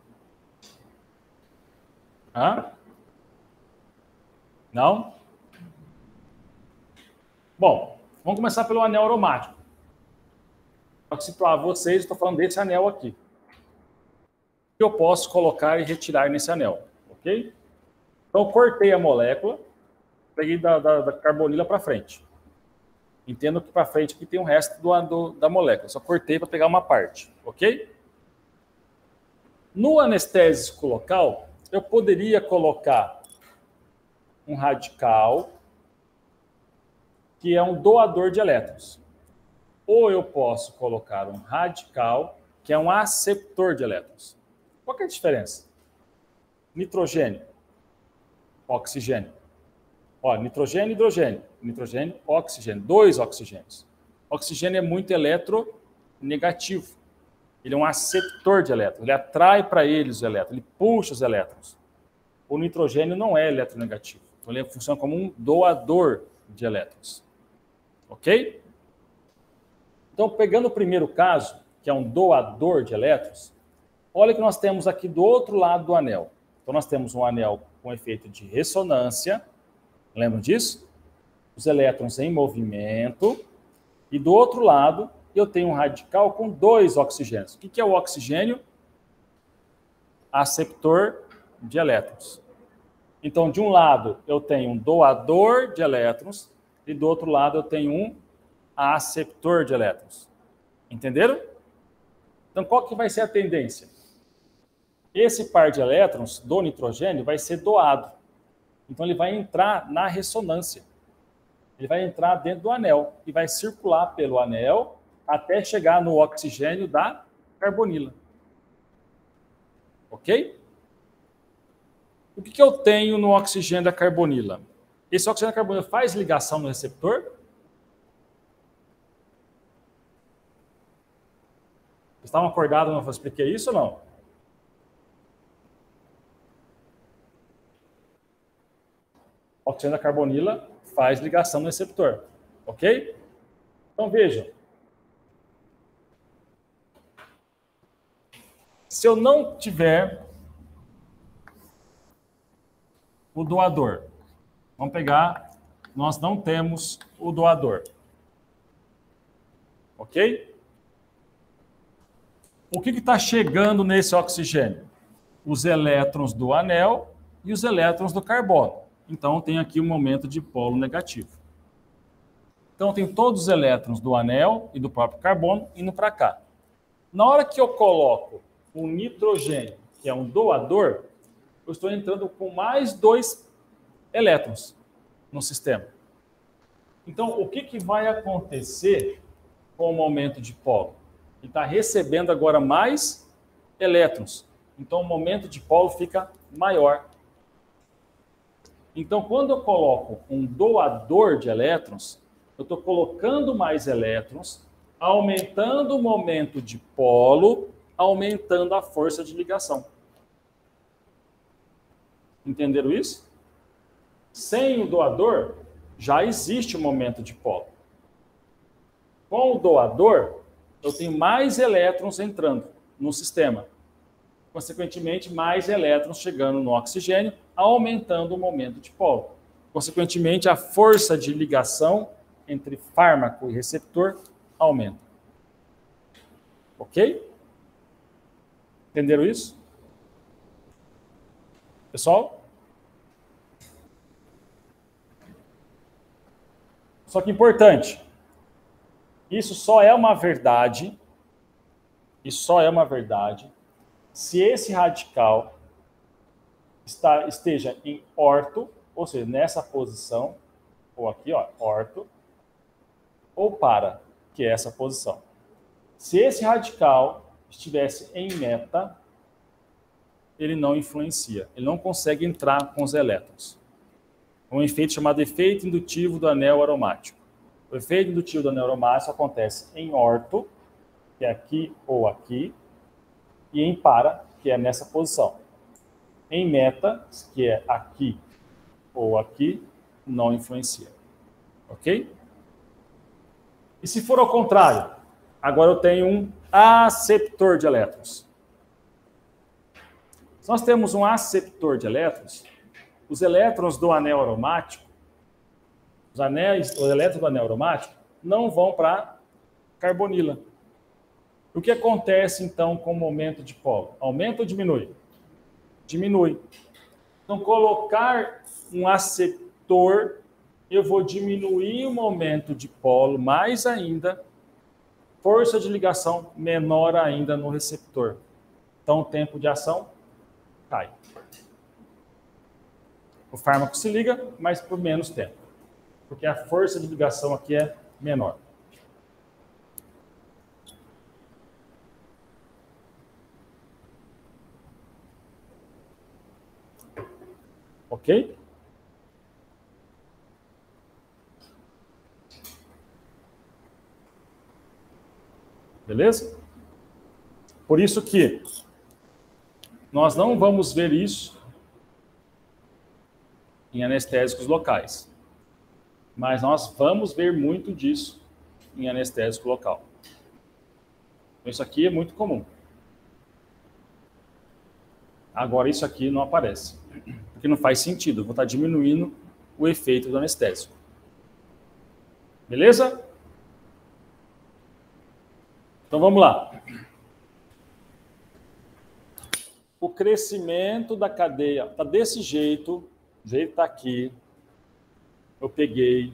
Hã? Não? Bom, vamos começar pelo anel aromático. Para situar vocês, estou falando desse anel aqui. O que eu posso colocar e retirar nesse anel, ok? Então, eu cortei a molécula, peguei da carbonila para frente. Entendo que para frente aqui tem o resto da molécula. Só cortei para pegar uma parte, ok? No anestésico local, eu poderia colocar um radical, que é um doador de elétrons. Ou eu posso colocar um radical, que é um aceptor de elétrons. Qual que é a diferença? Nitrogênio, oxigênio. Ó, nitrogênio, hidrogênio. Nitrogênio, oxigênio. 2 oxigênios. Oxigênio é muito eletronegativo. Ele é um aceptor de elétrons. Ele atrai para ele os elétrons. Ele puxa os elétrons. O nitrogênio não é eletronegativo. Então, ele funciona como um doador de elétrons. Ok? Então, pegando o primeiro caso, que é um doador de elétrons, olha o que nós temos aqui do outro lado do anel. Então, nós temos um anel com efeito de ressonância. Lembram disso? Os elétrons em movimento. E do outro lado, eu tenho um radical com 2 oxigênios. O que é o oxigênio? Aceptor de elétrons. Então, de um lado, eu tenho um doador de elétrons. E do outro lado, eu tenho um aceptor de elétrons. Entenderam? Então, qual que vai ser a tendência? Esse par de elétrons do nitrogênio vai ser doado. Então, ele vai entrar na ressonância. Ele vai entrar dentro do anel e vai circular pelo anel até chegar no oxigênio da carbonila. Ok? O que eu tenho no oxigênio da carbonila? Esse oxigênio da carbonila faz ligação no receptor? Vocês estavam acordados quando eu expliquei isso ou não? O oxigênio da carbonila faz ligação no receptor. Ok? Então vejam. Se eu não tiver o doador, vamos pegar, nós não temos o doador. Ok? O que está chegando nesse oxigênio? Os elétrons do anel e os elétrons do carbono. Então, tem aqui um momento de polo negativo. Então, tem todos os elétrons do anel e do próprio carbono indo para cá. Na hora que eu coloco o nitrogênio, que é um doador, eu estou entrando com mais 2 elétrons no sistema. Então, o que vai acontecer com o momento de polo? Ele está recebendo agora mais elétrons. Então, o momento de polo fica maior. Então, quando eu coloco um doador de elétrons, eu estou colocando mais elétrons, aumentando o momento de polo, aumentando a força de ligação. Entenderam isso? Sem o doador, já existe o momento de polo. Com o doador, eu tenho mais elétrons entrando no sistema. Consequentemente, mais elétrons chegando no oxigênio, aumentando o momento de polo. Consequentemente, a força de ligação entre fármaco e receptor aumenta. Ok? Entenderam isso? Pessoal? Só que importante, isso só é uma verdade, se esse radical esteja em orto, ou seja, nessa posição, ou aqui, ó, orto, ou para, que é essa posição. Se esse radical estivesse em meta, ele não influencia, ele não consegue entrar com os elétrons. É um efeito chamado efeito indutivo do anel aromático. O efeito indutivo do anel aromático acontece em orto, que é aqui ou aqui, e em para, que é nessa posição. Em meta, que é aqui ou aqui, não influencia. Ok? E se for ao contrário, agora eu tenho um aceptor de elétrons. Se nós temos um aceptor de elétrons, os elétrons do anel aromático, os elétrons do anel aromático não vão para a carbonila. O que acontece, então, com o momento de polo? Aumenta ou diminui? Diminui. Então, colocar um aceptor, eu vou diminuir o momento de polo mais ainda, força de ligação menor ainda no receptor. Então, o tempo de ação cai. O fármaco se liga, mas por menos tempo, porque a força de ligação aqui é menor. Ok? Beleza? Por isso que nós não vamos ver isso em anestésicos locais, mas nós vamos ver muito disso em anestésico local. Isso aqui é muito comum. Agora, isso aqui não aparece, porque não faz sentido. Eu vou estar diminuindo o efeito do anestésico. Beleza? Então, vamos lá. O crescimento da cadeia está desse jeito, o jeito está aqui. Eu peguei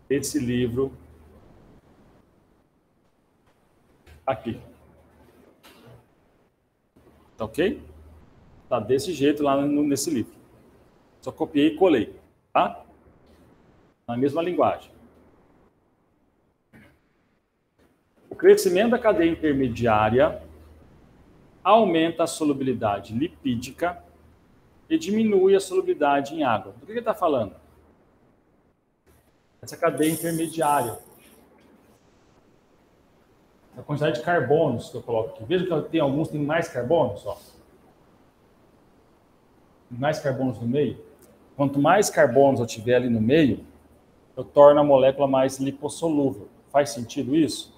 esse livro aqui. Tá ok? Tá desse jeito lá nesse livro. Só copiei e colei, tá? Na mesma linguagem. O crescimento da cadeia intermediária aumenta a solubilidade lipídica e diminui a solubilidade em água. Do que ele está falando? Essa cadeia intermediária. A quantidade de carbonos que eu coloco aqui. Veja que tem alguns que têm mais carbonos, ó. Mais carbonos no meio. Quanto mais carbonos eu tiver ali no meio, eu torno a molécula mais lipossolúvel. Faz sentido isso?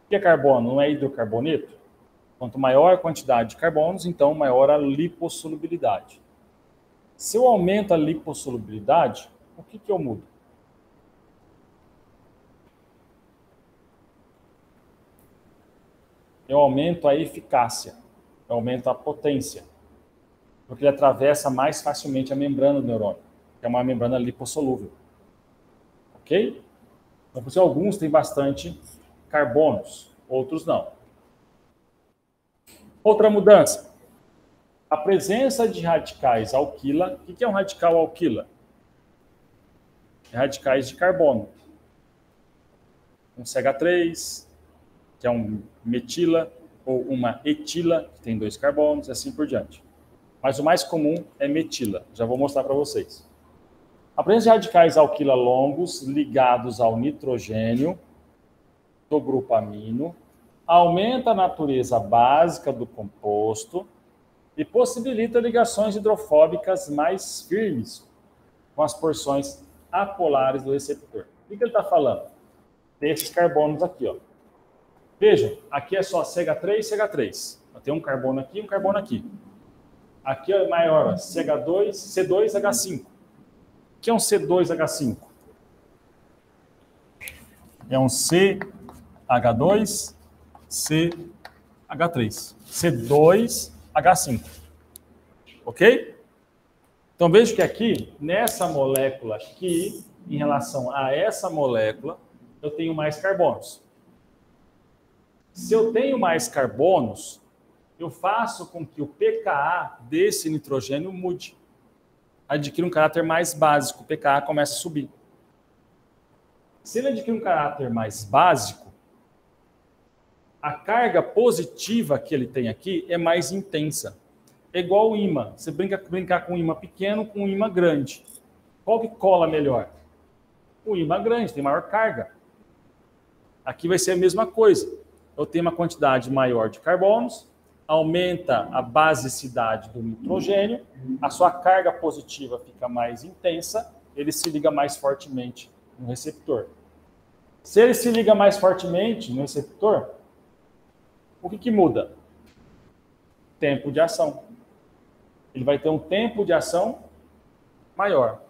O que é carbono? Não é hidrocarboneto? Quanto maior a quantidade de carbonos, então maior a lipossolubilidade. Se eu aumento a lipossolubilidade, o que eu mudo? Eu aumento a eficácia, eu aumento a potência, porque ele atravessa mais facilmente a membrana do neurônio, que é uma membrana lipossolúvel. Ok? Então, por isso, alguns têm bastante carbonos, outros não. Outra mudança. A presença de radicais alquila. O que é um radical alquila? É radicais de carbono. Um CH3, que é um metila, ou uma etila, que tem 2 carbonos, e assim por diante. Mas o mais comum é metila. Já vou mostrar para vocês. A presença de radicais alquila longos ligados ao nitrogênio do grupo amino aumenta a natureza básica do composto e possibilita ligações hidrofóbicas mais firmes com as porções apolares do receptor. O que ele está falando? Desses carbonos aqui, ó. Vejam, aqui é só CH3 e CH3. Tem um carbono aqui e um carbono aqui. Aqui é maior, ó, CH2, C2H5. O que é um C2H5? É um CH2, CH3. C2H5. Ok? Então, veja que aqui, nessa molécula aqui, em relação a essa molécula, eu tenho mais carbonos. Se eu tenho mais carbonos, eu faço com que o pKa desse nitrogênio mude. Adquire um caráter mais básico, o pKa começa a subir. Se ele adquire um caráter mais básico, a carga positiva que ele tem aqui é mais intensa. É igual o ímã. Você brincar com um ímã pequeno com um ímã grande. Qual que cola melhor? O ímã grande, tem maior carga. Aqui vai ser a mesma coisa. Eu tenho uma quantidade maior de carbonos, aumenta a basicidade do nitrogênio, a sua carga positiva fica mais intensa, ele se liga mais fortemente no receptor. Se ele se liga mais fortemente no receptor, o que muda? Tempo de ação. Ele vai ter um tempo de ação maior.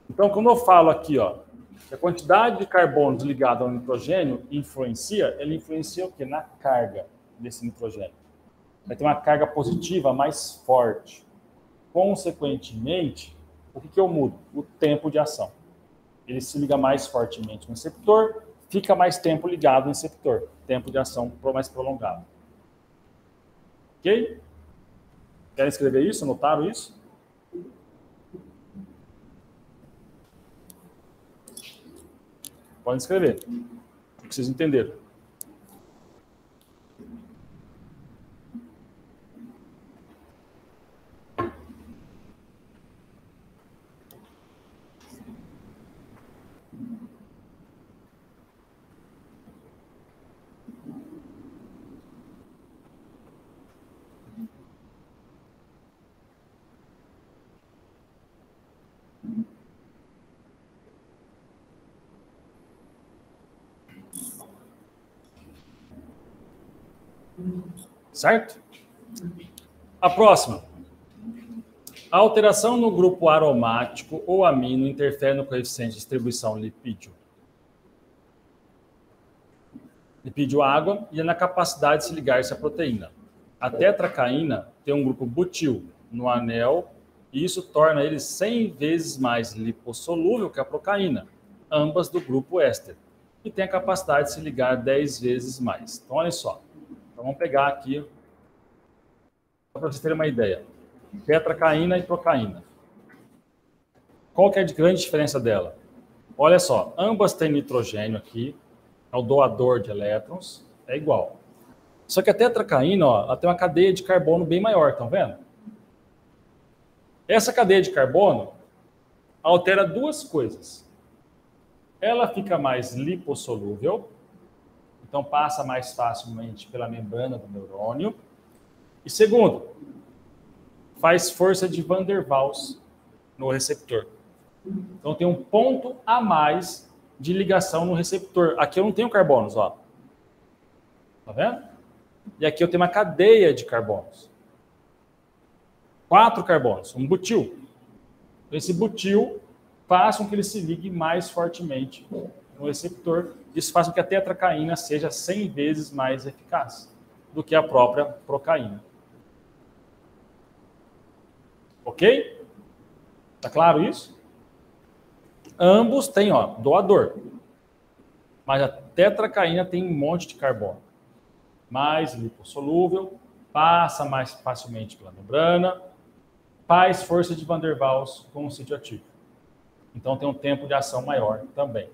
Então, quando eu falo aqui, ó, que a quantidade de carbonos ligado ao nitrogênio influencia, ele influencia o quê? Na carga desse nitrogênio. Vai ter uma carga positiva mais forte. Consequentemente, o que eu mudo? O tempo de ação. Ele se liga mais fortemente no receptor, fica mais tempo ligado no receptor. Tempo de ação mais prolongado. Ok? Querem escrever isso? Anotaram isso? Podem escrever. O que vocês entenderam. Certo? A próxima. A alteração no grupo aromático ou amino interfere no coeficiente de distribuição lipídio. Lipídio-água e na capacidade de se ligar-se à proteína. A tetracaína tem um grupo butil no anel e isso torna ele 100 vezes mais lipossolúvel que a procaína, ambas do grupo éster, e tem a capacidade de se ligar 10 vezes mais. Então, olha só. Então, vamos pegar aqui, só para vocês terem uma ideia. Tetracaína e procaína. Qual que é a grande diferença dela? Olha só, ambas têm nitrogênio aqui, é o doador de elétrons, é igual. Só que a tetracaína, ó, ela tem uma cadeia de carbono bem maior, estão vendo? Essa cadeia de carbono altera duas coisas. Ela fica mais lipossolúvel, então passa mais facilmente pela membrana do neurônio. E segundo, faz força de Van der Waals no receptor. Então tem um ponto a mais de ligação no receptor. Aqui eu não tenho carbonos, ó. Tá vendo? E aqui eu tenho uma cadeia de carbonos. 4 carbonos, um butil. Esse butil faz com que ele se ligue mais fortemente no receptor. Isso faz com que a tetracaína seja 100 vezes mais eficaz do que a própria procaína. Ok? Tá claro isso? Ambos têm, ó, doador. Mas a tetracaína tem um monte de carbono. Mais lipossolúvel, passa mais facilmente pela membrana, faz força de Van der Waals com o sítio ativo. Então tem um tempo de ação maior também.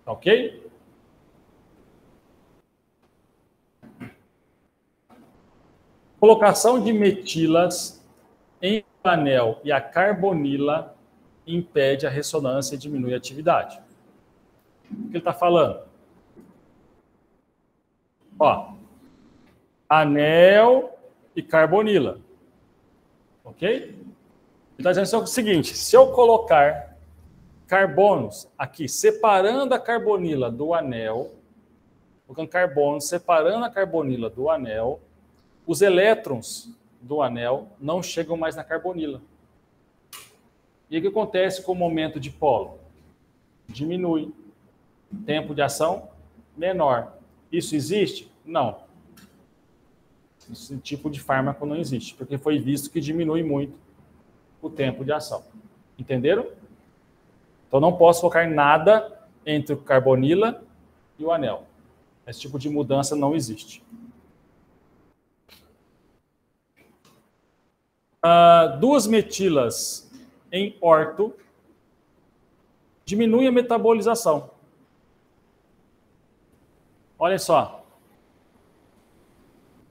Ok? Colocação de metilas em anel e a carbonila impede a ressonância e diminui a atividade. O que ele está falando? Ó, anel e carbonila. Ok? Ele está dizendo o seguinte, se eu colocar carbonos aqui, separando a carbonila do anel, colocando carbonos, separando a carbonila do anel, os elétrons do anel não chegam mais na carbonila. E o que acontece com o momento de polo? Diminui. Tempo de ação menor. Isso existe? Não. Esse tipo de fármaco não existe, porque foi visto que diminui muito o tempo de ação. Entenderam? Então não posso colocar nada entre o carbonila e o anel. Esse tipo de mudança não existe. Duas metilas em orto diminuem a metabolização. Olha só.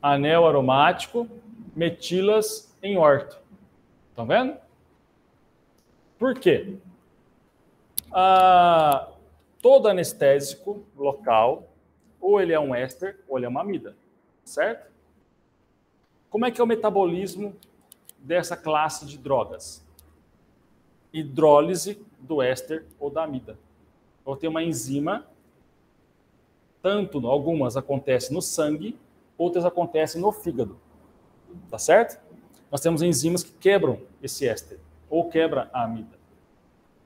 Anel aromático, metilas em orto. Estão vendo? Por quê? Todo anestésico local, ou ele é um éster, ou ele é uma amida. Certo? Como é que é o metabolismo dessa classe de drogas? Hidrólise do éster ou da amida. Ou tem uma enzima, tanto algumas acontecem no sangue, outras acontecem no fígado. Tá certo? Nós temos enzimas que quebram esse éster, ou quebra a amida.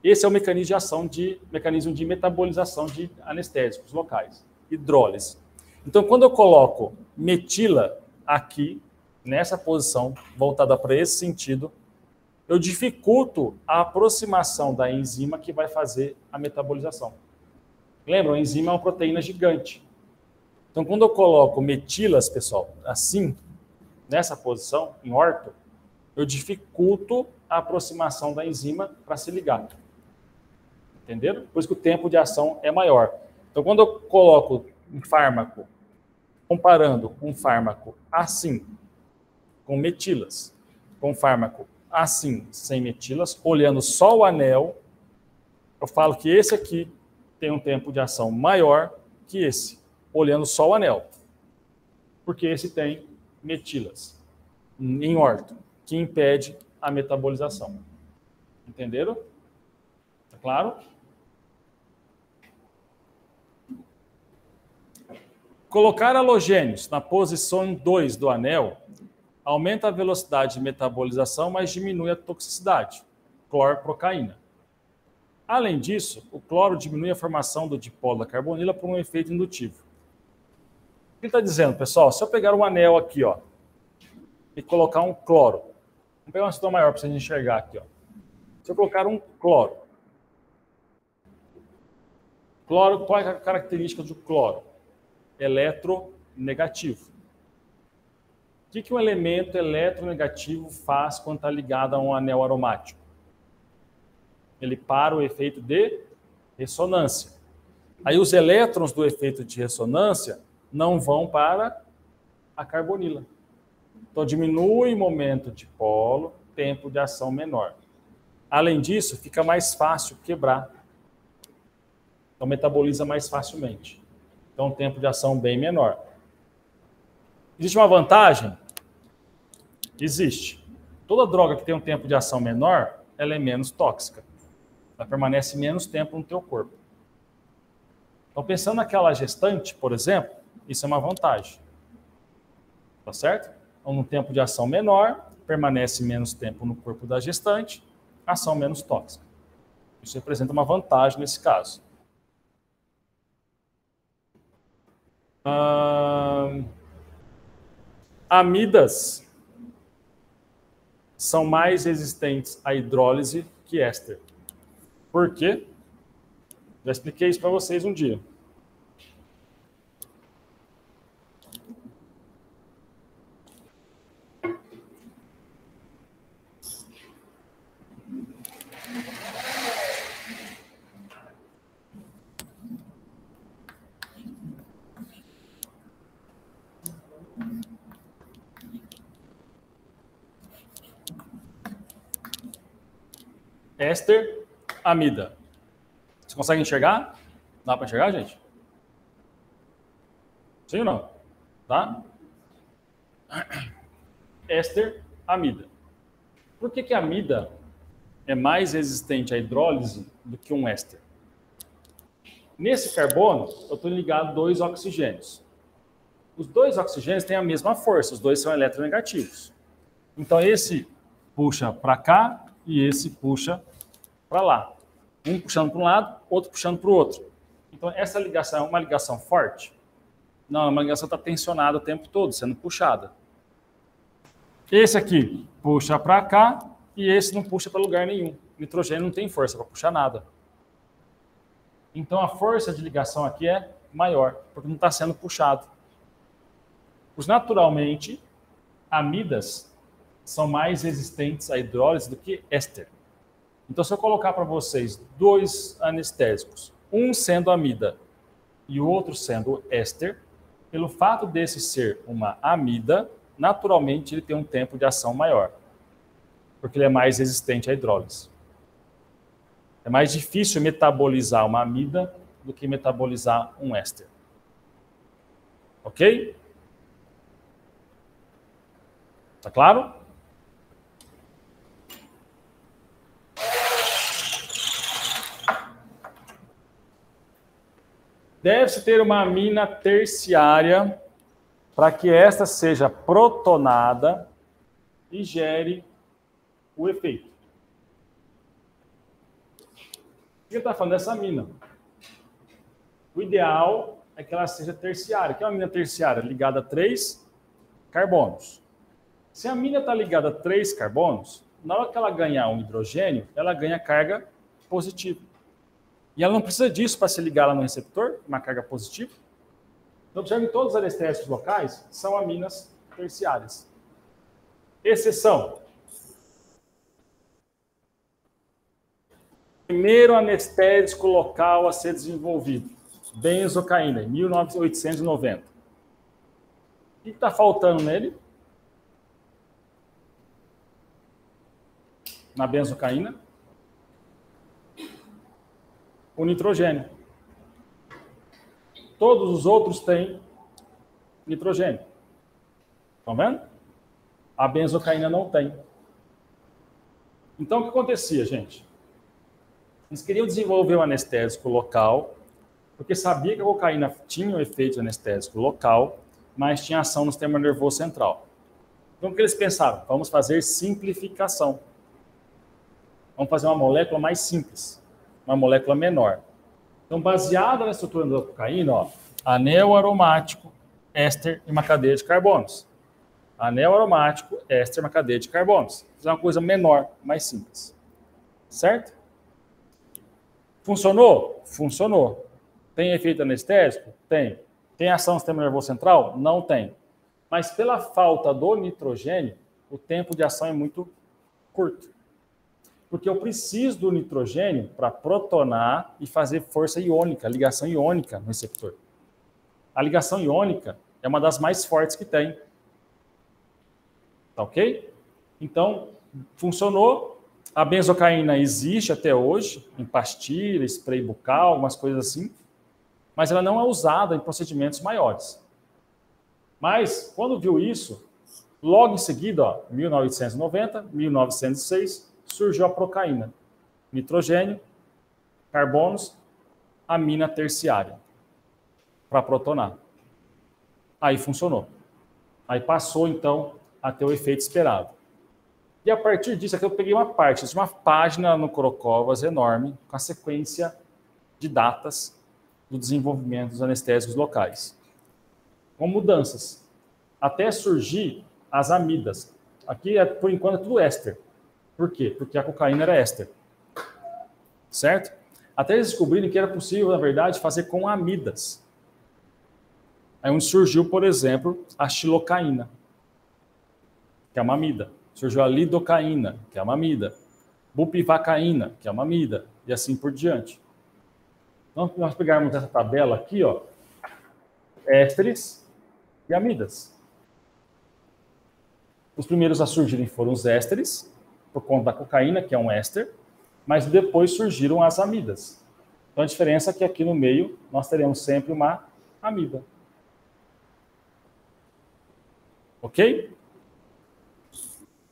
Esse é o mecanismo de ação mecanismo de metabolização de anestésicos locais, hidrólise. Então, quando eu coloco metila aqui, nessa posição, voltada para esse sentido, eu dificulto a aproximação da enzima que vai fazer a metabolização. Lembra, a enzima é uma proteína gigante. Então, quando eu coloco metilas, pessoal, assim, nessa posição, em orto, eu dificulto a aproximação da enzima para se ligar. Entenderam? Por isso que o tempo de ação é maior. Então, quando eu coloco um fármaco, comparando um fármaco assim, com metilas, com um fármaco assim, sem metilas, olhando só o anel, eu falo que esse aqui tem um tempo de ação maior que esse, olhando só o anel. Porque esse tem metilas em orto, que impede a metabolização. Entenderam? Tá claro? Colocar halogênios na posição 2 do anel aumenta a velocidade de metabolização, mas diminui a toxicidade. Clorprocaína. Além disso, o cloro diminui a formação do dipolo da carbonila por um efeito indutivo. O que ele está dizendo, pessoal? Se eu pegar um anel aqui, ó, e colocar um cloro, vamos pegar uma situação maior para vocês enxergar aqui, ó. Se eu colocar um cloro, qual é a característica do cloro? Eletronegativo. O que um elemento eletronegativo faz quando está ligado a um anel aromático? Ele para o efeito de ressonância. Aí os elétrons do efeito de ressonância não vão para a carbonila. Então diminui o momento de polo, tempo de ação menor. Além disso, fica mais fácil quebrar. Então metaboliza mais facilmente. Então tempo de ação bem menor. Existe uma vantagem? Existe. Toda droga que tem um tempo de ação menor, ela é menos tóxica. Ela permanece menos tempo no teu corpo. Então, pensando naquela gestante, por exemplo, isso é uma vantagem. Tá certo? Então, no tempo de ação menor, permanece menos tempo no corpo da gestante, ação menos tóxica. Isso representa uma vantagem nesse caso. Amidas são mais resistentes à hidrólise que éster. Por quê? Já expliquei isso para vocês um dia. Éster, amida. Você consegue enxergar? Dá para enxergar, gente? Sim ou não? Tá? Éster, amida. Por que a amida é mais resistente à hidrólise do que um éster? Nesse carbono, eu estou ligado a 2 oxigênios. Os 2 oxigênios têm a mesma força, os dois são eletronegativos. Então, esse puxa para cá e esse puxa para lá. Um puxando para um lado, outro puxando para o outro. Então, essa ligação é uma ligação forte? Não, é uma ligação que está tensionada o tempo todo, sendo puxada. Esse aqui puxa para cá e esse não puxa para lugar nenhum. O nitrogênio não tem força para puxar nada. Então, a força de ligação aqui é maior, porque não está sendo puxado. Pois, naturalmente, amidas são mais resistentes à hidrólise do que éster. Então, se eu colocar para vocês 2 anestésicos, um sendo amida e o outro sendo éster, pelo fato desse ser uma amida, naturalmente ele tem um tempo de ação maior, porque ele é mais resistente à hidrólise. É mais difícil metabolizar uma amida do que metabolizar um éster. Ok? Tá claro? Deve-se ter uma amina terciária para que esta seja protonada e gere o efeito. O que ele está falando dessa amina? O ideal é que ela seja terciária. O que é uma amina terciária? Ligada a 3 carbonos. Se a amina está ligada a 3 carbonos, na hora que ela ganhar um hidrogênio, ela ganha carga positiva. E ela não precisa disso para se ligar lá no receptor, uma carga positiva. Então, observe que todos os anestésicos locais são aminas terciárias. Exceção. Primeiro anestésico local a ser desenvolvido, benzocaína, em 1890. O que está faltando nele? Na benzocaína? O nitrogênio. Todos os outros têm nitrogênio. Estão vendo? A benzocaína não tem. Então, o que acontecia, gente? Eles queriam desenvolver um anestésico local Porque sabia que a cocaína tinha um efeito anestésico local, mas tinha ação no sistema nervoso central. Então, o que eles pensaram? Vamos fazer simplificação. Vamos fazer uma molécula mais simples, uma molécula menor. Então, baseada na estrutura da cocaína, ó, anel aromático, éster e uma cadeia de carbonos. Anel aromático, éster e uma cadeia de carbonos. Fazer uma coisa menor, mais simples. Certo? Funcionou? Funcionou. Tem efeito anestésico? Tem. Tem ação no sistema nervoso central? Não tem. Mas pela falta do nitrogênio, o tempo de ação é muito curto. Porque eu preciso do nitrogênio para protonar e fazer força iônica, ligação iônica no receptor. A ligação iônica é uma das mais fortes que tem. Tá ok? Então, funcionou. A benzocaína existe até hoje, em pastilha, spray bucal, umas coisas assim, mas ela não é usada em procedimentos maiores. Mas, quando viu isso, logo em seguida, ó, 1990, 1906, surgiu a procaína. Nitrogênio, carbonos, amina terciária, para protonar. Aí funcionou. Aí passou, então, a ter o efeito esperado. E a partir disso, aqui eu peguei uma parte, uma página no Corocovas enorme, com a sequência de datas do desenvolvimento dos anestésicos locais. Com mudanças. Até surgir as amidas. Aqui, por enquanto, é tudo éster. Por quê? Porque a cocaína era éster. Certo? Até eles descobrirem que era possível, na verdade, fazer com amidas. Aí onde surgiu, por exemplo, a xilocaína, que é uma amida. Surgiu a lidocaína, que é uma amida. Bupivacaína, que é uma amida. E assim por diante. Então, nós pegarmos essa tabela aqui, ó, ésteres e amidas. Os primeiros a surgirem foram os ésteres, por conta da cocaína, que é um éster, mas depois surgiram as amidas. Então, a diferença é que aqui no meio nós teremos sempre uma amida. Ok?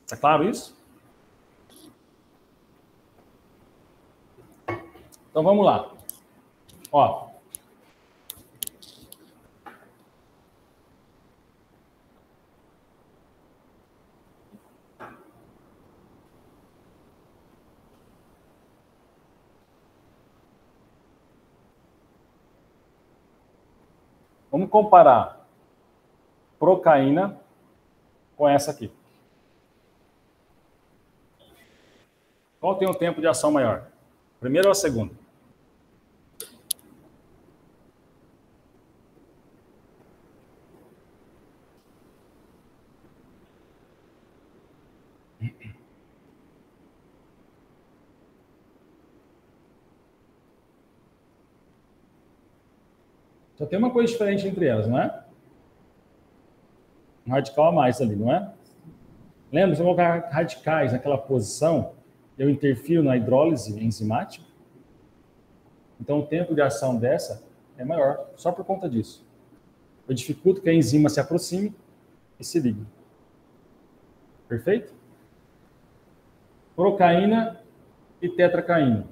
Está claro isso? Então, vamos lá. Ó. Vamos comparar procaína com essa aqui. Qual tem o tempo de ação maior? Primeiro ou segundo? Só tem uma coisa diferente entre elas, não é? Um radical a mais ali, não é? Lembra, se eu colocar radicais naquela posição, eu interfiro na hidrólise enzimática? Então, o tempo de ação dessa é maior, só por conta disso. Eu dificulto que a enzima se aproxime e se ligue. Perfeito? Procaína e tetracaína.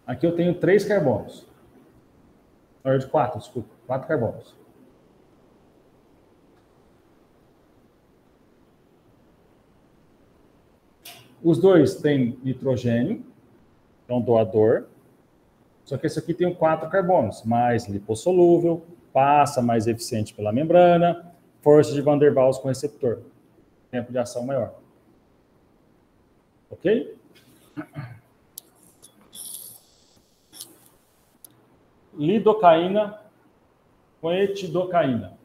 Aqui eu tenho 3 carbonos. Na verdade, 4, desculpa. 4 carbonos. Os dois têm nitrogênio, é um doador. Só que esse aqui tem 4 carbonos, mais lipossolúvel, passa mais eficiente pela membrana, força de Van der Waals com receptor. Tempo de ação maior. Ok? Lidocaína com etidocaína.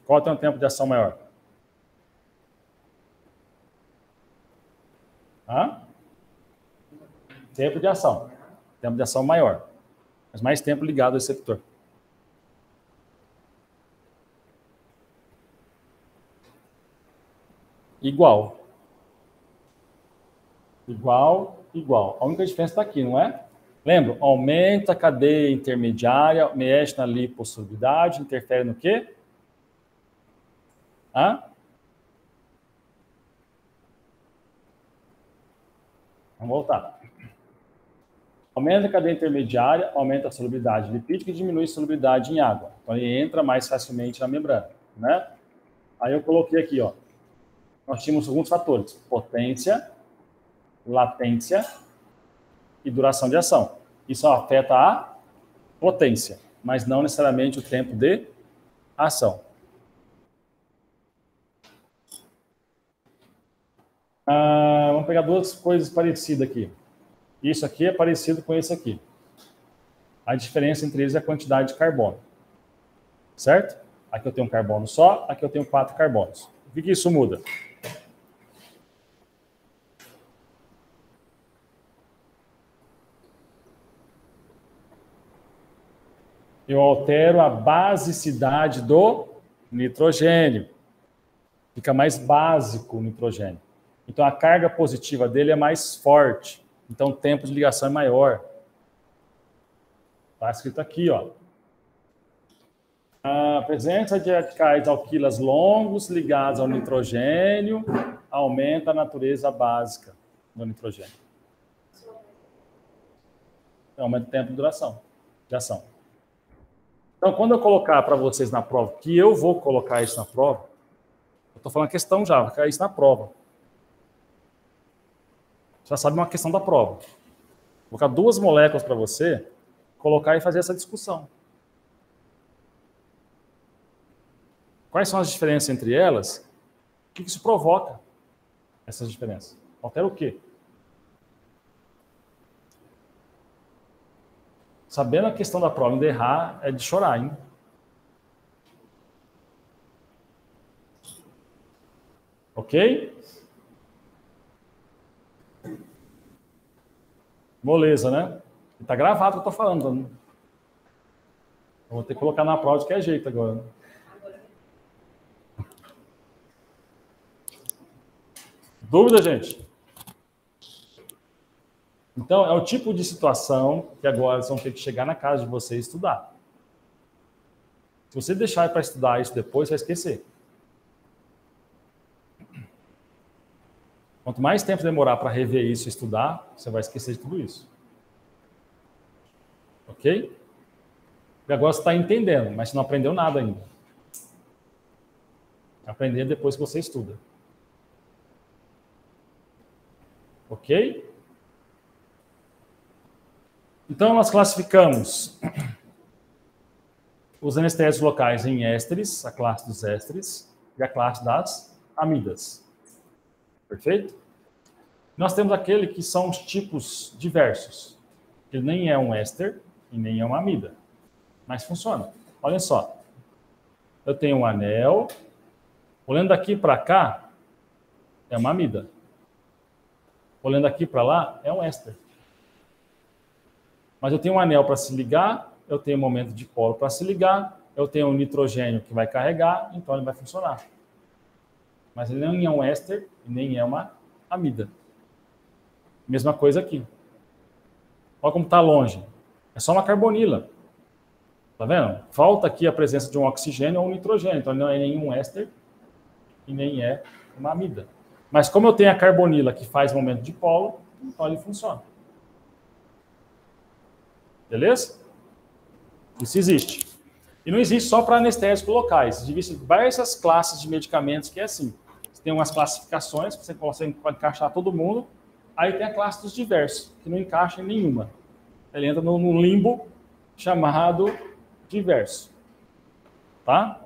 Qual tem o tempo de ação maior? Hã? Tempo de ação. Tempo de ação maior. Mas mais tempo ligado ao receptor. Igual. Igual. igual. A única diferença está aqui, não é? Lembra? Aumenta a cadeia intermediária, mexe na lipossolubilidade, interfere no quê? Hã? Vamos voltar. Aumenta a cadeia intermediária, aumenta a solubilidade lipídica e diminui a solubilidade em água. Então, ele entra mais facilmente na membrana, né? Aí eu coloquei aqui, ó. Nós tínhamos alguns fatores: potência, latência e duração de ação. Isso afeta a potência, mas não necessariamente o tempo de ação. Vamos pegar duas coisas parecidas aqui. Isso aqui é parecido com esse aqui. A diferença entre eles é a quantidade de carbono. Certo? Aqui eu tenho um carbono só, aqui eu tenho 4 carbonos. O que isso muda? Eu altero a basicidade do nitrogênio. Fica mais básico o nitrogênio. Então, a carga positiva dele é mais forte. Então, o tempo de ligação é maior. Está escrito aqui, ó. A presença de radicais alquilas longos ligados ao nitrogênio aumenta a natureza básica do nitrogênio. Aumenta o tempo de duração, de ação. Então, quando eu colocar para vocês na prova, que eu vou colocar isso na prova, eu estou falando questão já, vou colocar isso na prova. Você já sabe uma questão da prova. Vou colocar 2 moléculas para você, colocar e fazer essa discussão. Quais são as diferenças entre elas? O que isso provoca, essas diferenças? Altera o quê? Sabendo a questão da prova, ainda errar é de chorar, hein? Ok? Moleza, né? Está gravado o que eu estou falando. Eu vou ter que colocar na prova de qualquer jeito agora. Dúvida, gente? Então, é o tipo de situação que agora vocês vão ter que chegar na casa de vocês e estudar. Se você deixar para estudar isso depois, você vai esquecer. Quanto mais tempo demorar para rever isso e estudar, você vai esquecer de tudo isso. Ok? E agora você está entendendo, mas você não aprendeu nada ainda. Aprender depois que você estuda. Ok? Então, nós classificamos os anestésicos locais em ésteres, a classe dos ésteres, e a classe das amidas. Perfeito? Nós temos aquele que são os tipos diversos. Ele nem é um éster e nem é uma amida, mas funciona. Olha só. Eu tenho um anel. Olhando daqui para cá, é uma amida. Olhando aqui para lá, é um éster. Mas eu tenho um anel para se ligar, eu tenho um momento de polo para se ligar, eu tenho um nitrogênio que vai carregar, então ele vai funcionar. Mas ele nem é um éster e nem é uma amida. Mesma coisa aqui. Olha como está longe. É só uma carbonila. Tá vendo? Falta aqui a presença de um oxigênio ou um nitrogênio. Então ele não é nenhum éster e nem é uma amida. Mas como eu tenho a carbonila que faz momento de polo, então ele funciona. Beleza? Isso existe. E não existe só para anestésicos locais. Existem diversas classes de medicamentos que é assim. Você tem umas classificações que você consegue encaixar todo mundo. Aí tem a classe dos diversos, que não encaixa em nenhuma. Ele entra num limbo chamado diverso. Tá?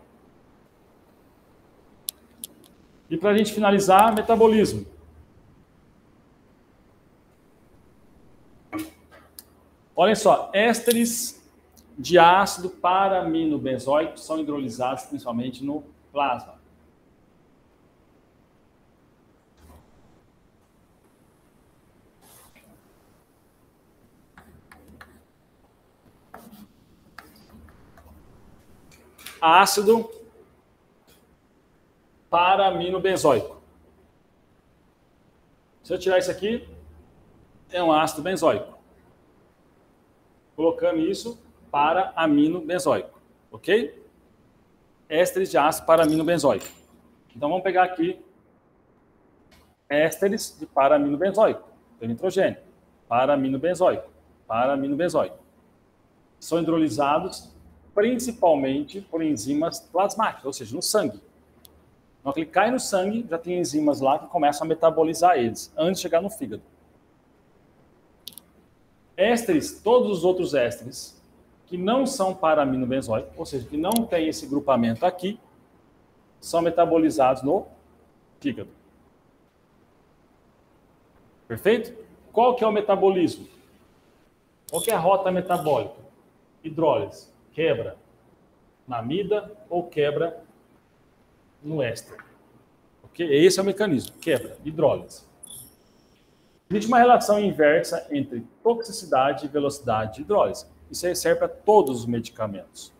E para a gente finalizar, metabolismo. Olhem só, ésteres de ácido para-aminobenzoico são hidrolisados principalmente no plasma. Ácido para-aminobenzoico. Se eu tirar isso aqui, é um ácido benzoico. Colocando isso para amino benzoico, ok? Ésteres de ácido para amino benzoico. Então, vamos pegar aqui ésteres de para-amino benzoico. Tem nitrogênio. Para-amino benzoico. Para-amino benzoico. São hidrolisados principalmente por enzimas plasmáticas, ou seja, no sangue. Na hora que ele cai no sangue, já tem enzimas lá que começam a metabolizar eles, antes de chegar no fígado. Ésteres, todos os outros ésteres, que não são para-amino benzoico, ou seja, que não tem esse grupamento aqui, são metabolizados no fígado. Perfeito? Qual que é o metabolismo? Qual que é a rota metabólica? Hidrólise. Quebra na amida ou quebra no éster. Okay? Esse é o mecanismo. Quebra, hidrólise. Existe uma relação inversa entre toxicidade e velocidade de hidrólise. Isso aí serve para todos os medicamentos.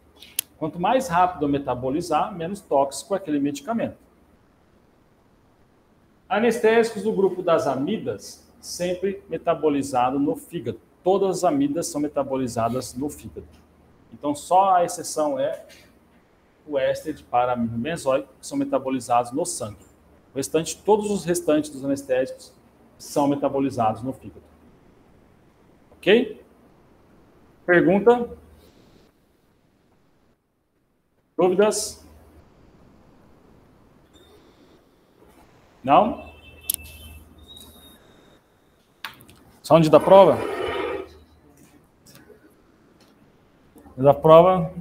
Quanto mais rápido eu metabolizar, menos tóxico é aquele medicamento. Anestésicos do grupo das amidas, sempre metabolizado no fígado. Todas as amidas são metabolizadas no fígado. Então, só a exceção é o éster de para-amino benzoico, que são metabolizados no sangue. O restante, todos os restantes dos anestésicos são metabolizados no fígado. Ok? Pergunta? Dúvidas? Não? Só onde da prova? Da prova?